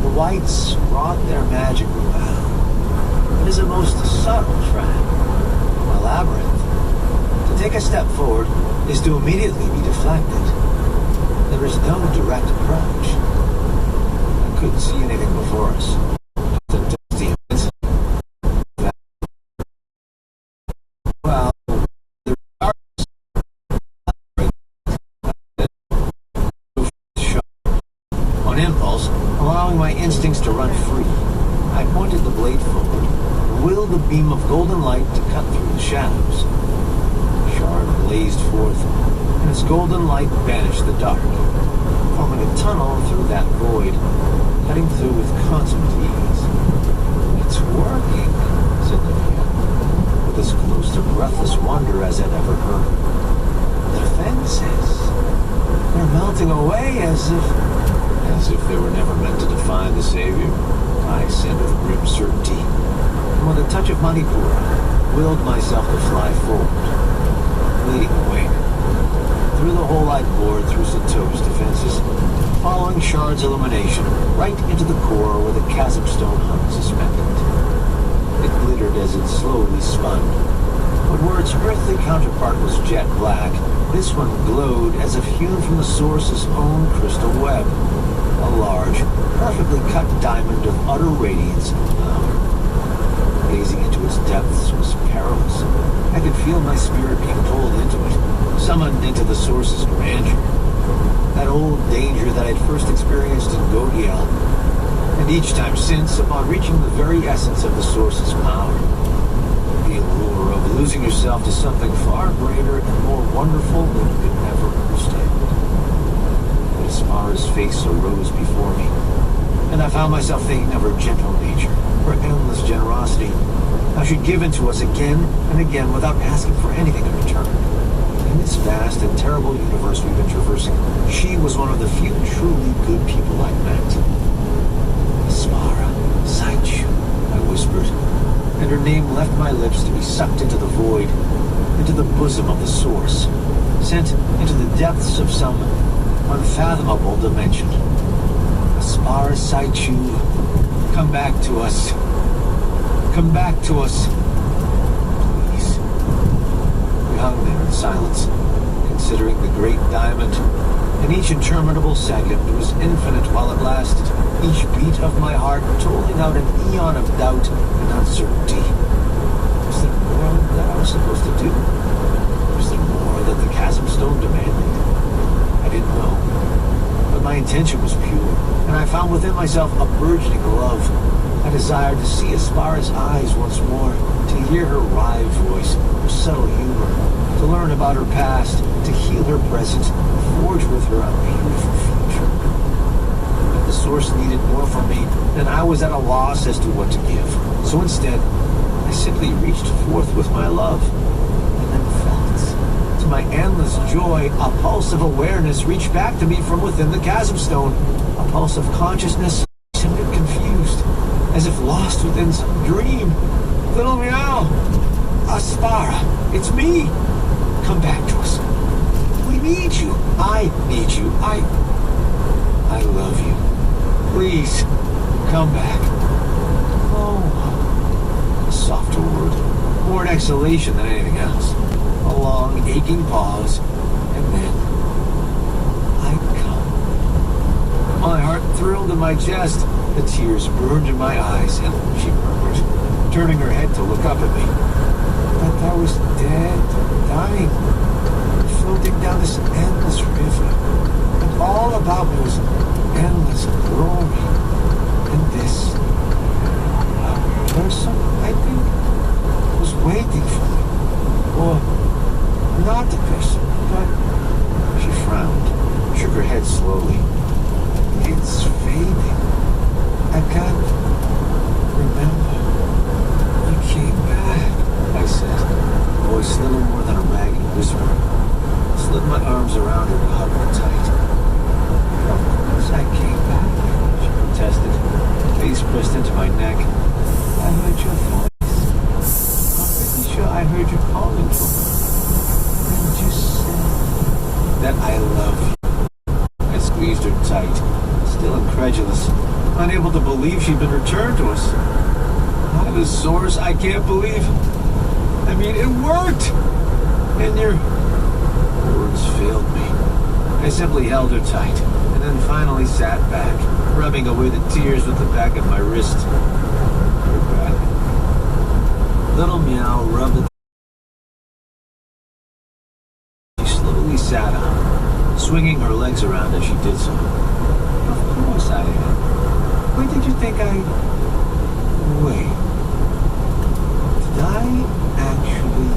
Speaker 1: The whites wrought their magic well. It is a most subtle trap, a labyrinth. To take a step forward is to immediately be deflected. There is no direct approach. I couldn't see anything before us. The dusty well, the darkness on impulse, allowing my instincts to run free. I pointed the blade forward and willed the beam of golden light to cut through the shadows. The shard blazed forth, and its golden light banished the dark, forming a tunnel through that void, cutting through with consummate ease. It's working, said Naviya, with as close to breathless wonder as I'd ever heard. The fences, they're melting away as if they were never meant to define the Savior, I said with grim certainty, and with a touch of Manipura, willed myself to fly forward, leading the way. Through the hole I bored through Sato's defenses, following Shard's illumination, right into the core where the chasm stone hung suspended. It glittered as it slowly spun, but where its earthly counterpart was jet black, this one glowed as if hewn from the source's own crystal web. A large, perfectly cut diamond of utter radiance and power. Gazing into its depths was perilous. I could feel my spirit being pulled into it, summoned into the source's grandeur. That old danger that I'd first experienced in Godiel, and each time since upon reaching the very essence of the source's power. The allure of losing yourself to something far greater and more wonderful than you could ever understand. But Aspara's face arose before me, and I found myself thinking of her gentle nature, her endless generosity, how she'd given to us again and again without asking for anything in return. In this vast and terrible universe we've been traversing, she was one of the few truly good people I'd met. Aspara, Saichu, I whispered, and her name left my lips to be sucked into the void, into the bosom of the source, sent into the depths of some unfathomable dimension. Aspara Saichu, come back to us. Come back to us. Please. We hung there in silence, considering the great diamond, and each interminable second was infinite while it lasted, each beat of my heart tolling out an eon of doubt and uncertainty. that I was supposed to do? Was there more that the chasm stone demanded? I didn't know. But my intention was pure, and I found within myself a burgeoning love. I desired to see Aspara's eyes once more, to hear her wry voice, her subtle humor, to learn about her past, to heal her present, forge with her a beautiful future. But the source needed more from me, and I was at a loss as to what to give. So instead, I simply reached forth with my love, and then felt. To my endless joy, a pulse of awareness reached back to me from within the chasm stone, a pulse of consciousness, simply confused, as if lost within some dream. Little Meow! Aspara, it's me! Come back to us. We need you. I need you. I love you. Please, come back. Oh, a softer word. More an exhalation than anything else. A long, aching pause, and then I come. My heart thrilled in my chest. The tears burned in my eyes, and she murmured, turning her head to look up at me, that I was dead, dying, floating down this endless river, and all about me was endless glory. And this person, I think, was waiting for me. Or not the person, but she frowned, shook her head slowly. It's fading. I can't remember. You came back, I said, voice little more than a ragged whisper. Slid my arms around her and hugged her tight. Of course I came back, she protested, face pressed into my neck. I heard your voice. I'm pretty sure I heard you calling for me. And you said that I love you. I squeezed her tight, still incredulous, unable to believe she'd been returned to us. By the source, I can't believe. I mean, it worked! And your words failed me. I simply held her tight, and then finally sat back, rubbing away the tears with the back of my wrist. Her back. Little Meow rubbed the. She slowly sat up, swinging her legs around as she did so. Of course I am. Where did you think I... Wait. Did I actually...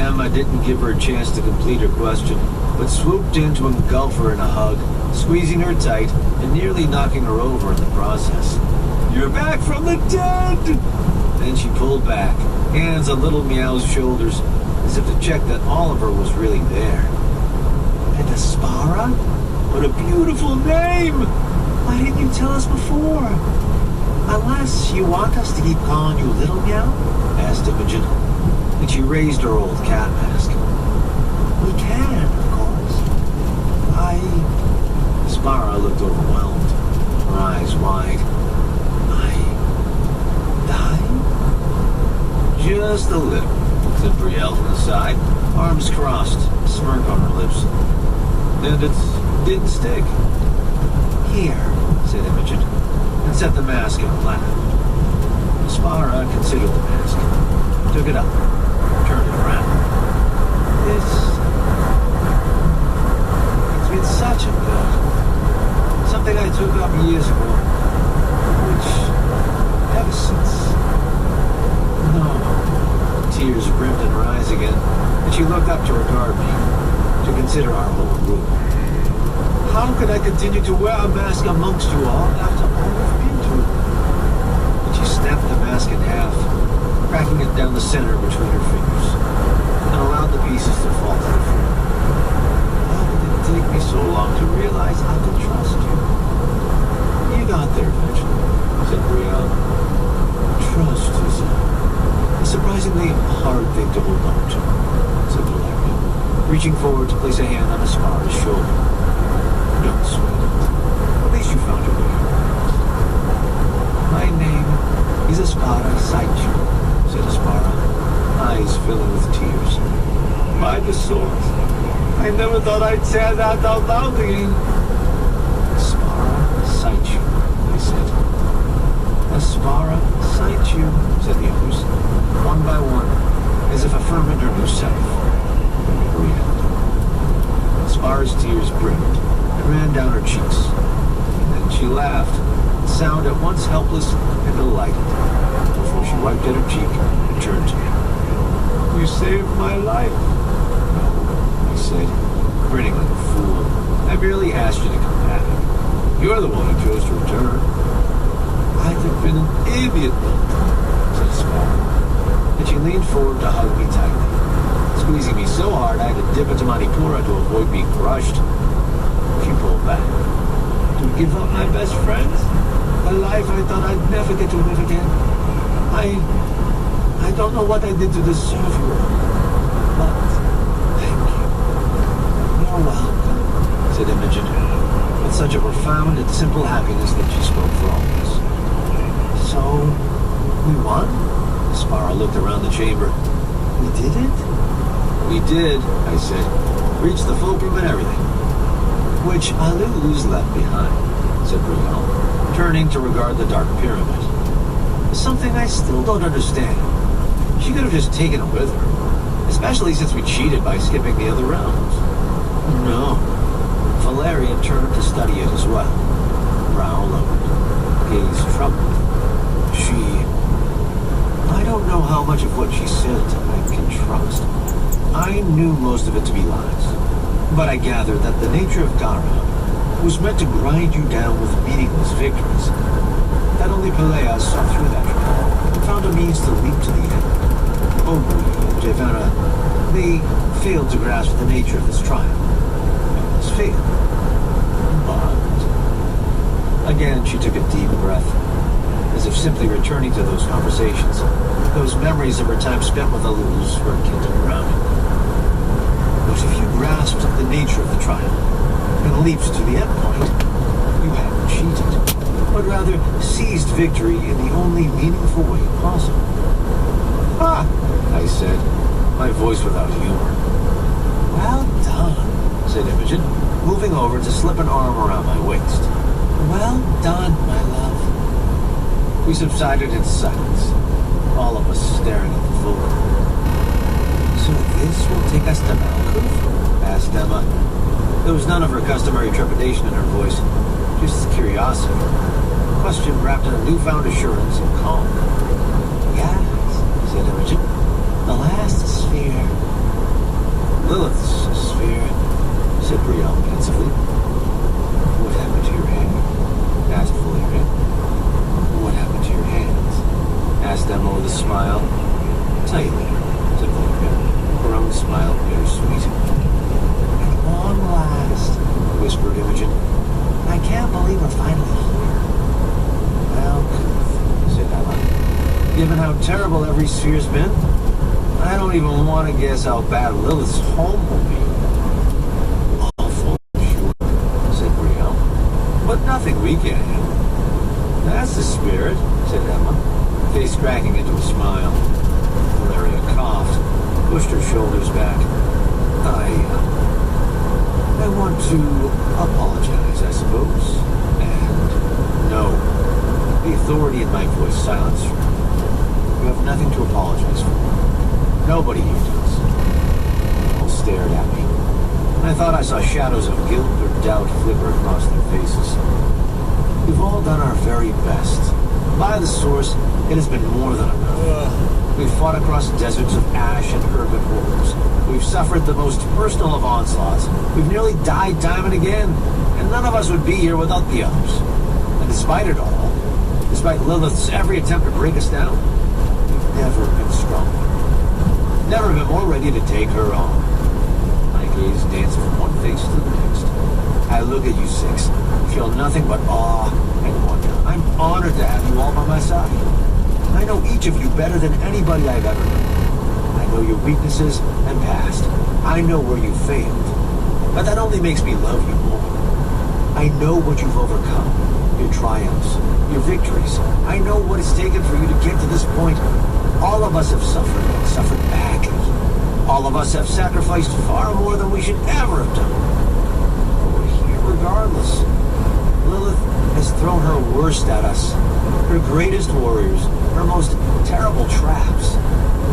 Speaker 1: Emma didn't give her a chance to complete her question, but swooped in to engulf her in a hug, squeezing her tight and nearly knocking her over in the process. You're back from the dead! Then she pulled back, hands on Little Meow's shoulders, as if to check that Oliver was really there. And Aspara? What a beautiful name! Why didn't you tell us before? Unless you want us to keep calling you Little Meow? Asked Imogen, and she raised her old cat mask. We can, of course. Aspara looked overwhelmed, her eyes wide. Just a little, said Brielle from the side, arms crossed, smirk on her lips. And it didn't stick. Here, said Imogen, and set the mask in her lap. Aspara considered the mask, took it up, turned it around. It's been such a good. Something I took up years ago, which, ever since... No. Tears brimmed in her eyes again, and she looked up to regard me, to consider our whole group. How could I continue to wear a mask amongst you all after all we've been through? And she snapped the mask in half, cracking it down the center between her fingers, and allowed the pieces to fall to the floor. Why did it take me so long to realize I could trust you? You got there eventually, said Brielle. Trust is a surprisingly hard thing to hold on to, said Valeria, reaching forward to place a hand on Aspara's shoulder. Don't sweat it. At least you found your way here. My name is Aspara Saichu, said Aspara, eyes filling with tears. By the sword, I never thought I'd say that out loud again. Aspara Saichu, I said. Aspara Saichu, said the others, one by one, as if affirming her new self. Spara's tears brimmed and ran down her cheeks. And then she laughed, a sound at once helpless and delighted, before she wiped at her cheek and turned to me. "You saved my life." "No," I said, grinning like a fool. "I merely asked you to come back. You're the one who chose to return." "I'd have been an idiot," said Spara. And she leaned forward to hug me tightly, squeezing me so hard I had to dip into Manipura to avoid being crushed. She pulled back. "To give up my best friends? A life I thought I'd never get to live again? I don't know what I did to deserve you, but thank you." "You're welcome," said Imogen, with such a profound and simple happiness that she spoke for all of us. "So, we won?" Spara looked around the chamber. "We did it?" "We did," I said. "Reached the fulcrum and everything." "Which Alu's left behind," said Brielle, turning to regard the Dark Pyramid. "Something I still don't understand. She could have just taken it with her, especially since we cheated by skipping the other rounds." "No." Valerian turned to study it as well. Brow lowered, gaze troubled. I don't know how much of what she said I can trust. I knew most of it to be lies, but I gathered that the nature of Dara was meant to grind you down with meaningless victories. That only Peleas saw through that trial and found a means to leap to the end. Ogri and Javana, they failed to grasp the nature of this trial. It was failed. But... Again, she took a deep breath, as if simply returning to those conversations, those memories of her time spent with Alus were kindled around it. But if you grasped the nature of the trial and leaped to the end point, you hadn't cheated, but rather seized victory in the only meaningful way possible. "Ah," I said, my voice without humor. "Well done," said Imogen, moving over to slip an arm around my waist. "Well done, my love." We subsided into silence, all of us staring at the fulcrum. "So this will take us to Malkuth?" asked Emma. There was none of her customary trepidation in her voice, just curiosity. A question wrapped in a newfound assurance and calm. "Yes," said Imogen. "The last sphere." "Lilith's sphere," said Brielle pensively. "What happened to your hand?" asked Valerian. "What happened to your hands?" asked Emma with a smile. "Tell you later," said Valerian, her own smile bittersweet. "At long last," whispered Imogen. "I can't believe we're finally here." "Well, said Emma. "Given how terrible every sphere's been, I don't even want to guess how bad Lilith's home will be." "Awful, sure," said Brielle. "But nothing we can't handle." "That's the spirit," said Emma, face cracking into a smile. Valeria coughed, pushed her shoulders back. I want to apologize, I suppose. And no. The authority in my voice silenced her. You have nothing to apologize for. Nobody here does. They all stared at me, and I thought I saw shadows of guilt or doubt flicker across their faces. We've all done our very best. By the source, it has been more than enough. We've fought across deserts of ash and urban horrors. We've suffered the most personal of onslaughts. We've nearly died time and again, and none of us would be here without the others. And despite it all, despite Lilith's every attempt to break us down, we've never been stronger. Never been more ready to take her on. My gaze danced from one face to the next. I look at you six, feel nothing but awe and wonder. I'm honored to have you all by my side. I know each of you better than anybody I've ever known. I know your weaknesses and past. I know where you failed. But that only makes me love you more. I know what you've overcome, your triumphs, your victories. I know what it's taken for you to get to this point. All of us have suffered and suffered badly. All of us have sacrificed far more than we should ever have done. But we're here regardless. Lilith has thrown her worst at us. Her greatest warriors, her most terrible traps,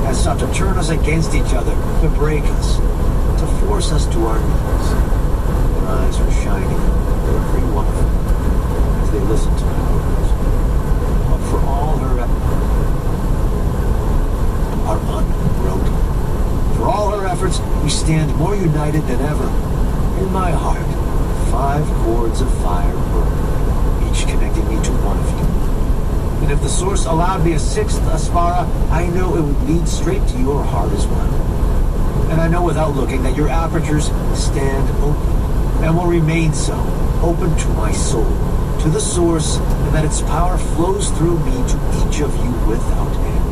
Speaker 1: has sought to turn us against each other, to break us, to force us to our knees. Their eyes were shining, every one of them, as they listened to my words. But for all our unbroken, for all her efforts, we stand more united than ever. In my heart, 5 cords of fire burn, each connecting me to one of you. And if the Source allowed me a 6th Aspara, I know it would lead straight to your heart as well. And I know without looking that your apertures stand open, and will remain so, open to my soul, to the Source, and that its power flows through me to each of you without end.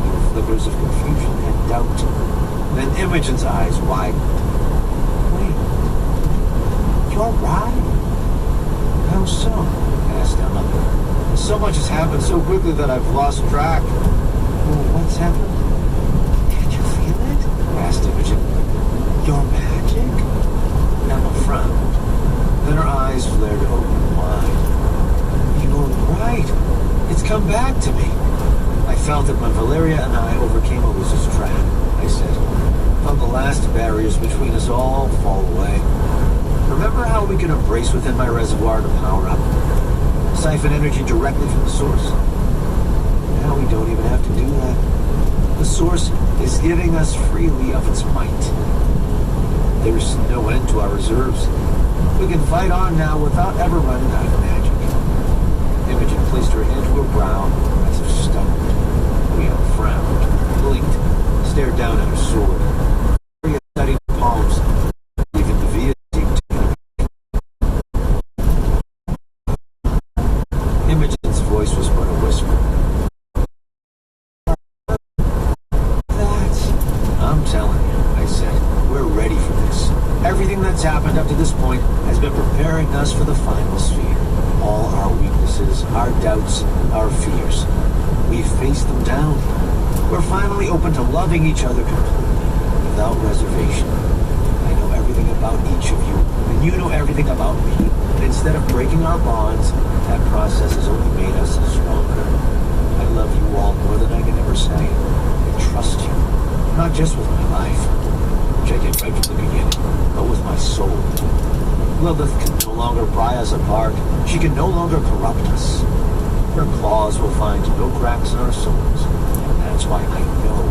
Speaker 1: Little flickers of confusion and doubt, then Imogen's eyes widened. Wait, you're right? How so? Asked Emma. So much has happened so quickly that I've lost track. Well, what's happened? Can't you feel it? Asked Imogen. Your magic? Emma frowned. Then her eyes flared open wide. You're right. It's come back to me. I felt it when Valeria and I overcame Elusa's trap, I said. Felt the last barriers between us all fall away. Remember how we can embrace within my reservoir to power up? Siphon energy directly from the Source. Now we don't even have to do that. The Source is giving us freely of its might. There's no end to our reserves. We can fight on now without ever running out of magic. Imogen placed her hand to her brow as if stoned. Leon frowned, blinked, stared down at her sword. Maria studied her palms. Even Devia seemed to Imogen's voice was but a whisper. I'm telling you, I said, we're ready for this. Everything that's happened up to this point has been preparing us for the final sphere. All our weaknesses, our doubts, our fears. We've faced them down. We're finally open to loving each other completely, without reservation. I know everything about each of you, and you know everything about me. And instead of breaking our bonds, that process has only made us stronger. I love you all more than I can ever say. I trust you, not just with my life, which I did right from the beginning, but with my soul. Lilith can no longer pry us apart. She can no longer corrupt us. Her claws will find no cracks in our souls, and that's why I know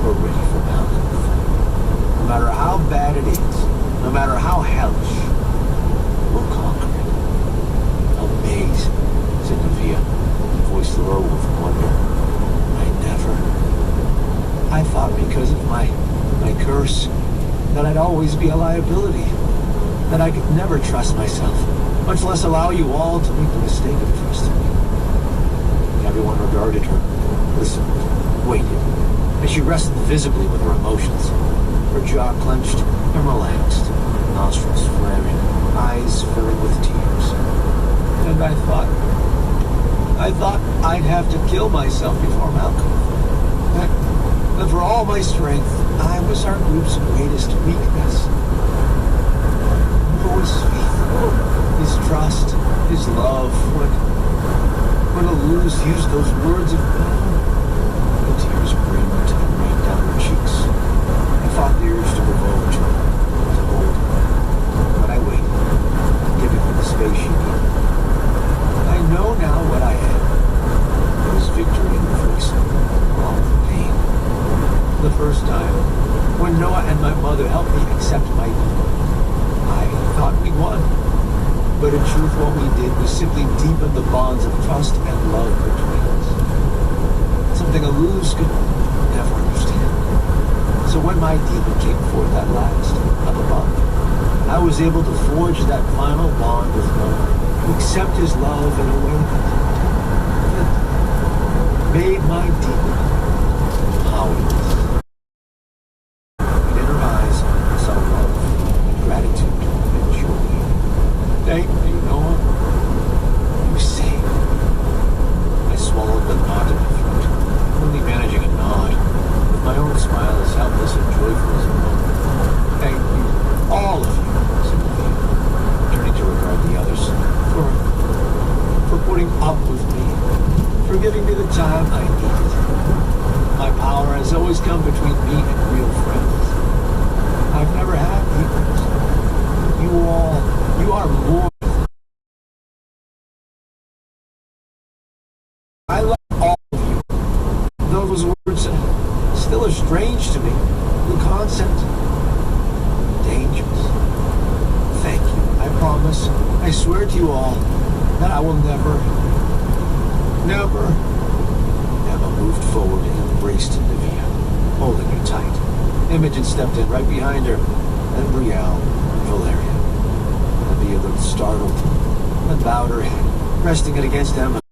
Speaker 1: we're ready for Malkuth. No matter how bad it is, no matter how hellish, we'll conquer it. Amaze, said Devia, voice low with wonder. I thought because of my curse that I'd always be a liability, that I could never trust myself, much less allow you all to make the mistake of trusting me. Everyone regarded her, listened, waited, as she wrestled visibly with her emotions. Her jaw clenched and relaxed, nostrils flaring, eyes filling with tears. And I thought I'd have to kill myself before Malkuth. But for all my strength, I was our group's greatest weakness. Noah's faith, his trust, his love. When Eluz used those words of power, the tears brimmed and rained down her cheeks. I fought the urge to revolt, to hold her. But I waited, giving her the space she needed. I know now what I had. It was victory in the face of all the pain. The first time, when Noah and my mother helped me accept my evil, I thought we won. But in truth, what we did was simply deepen the bonds of trust and love between us. Something Eluz could never understand. So when my demon came forth at last, up above, I was able to forge that final bond with Noah, to accept his love in a way that made my demon powerless. Thank you, Noah. You saved me. I swallowed the knot in my throat, only managing a nod, with my own smile as helpless and joyful as a moment. Thank you, all of you, said Devia, turning to regard the others, for putting up with me, for giving me the time I needed. my power has always come between me and real friends. I've never had equals. You are more. I love all of you. Those words still are strange to me. The concept, dangerous. Thank you. I promise. I swear to you all that I will never moved forward and embraced Nivea, holding her tight. Imogen stepped in right behind her, then Brielle and Valeria. Nivea looked startled, and bowed her head, resting it against Emma.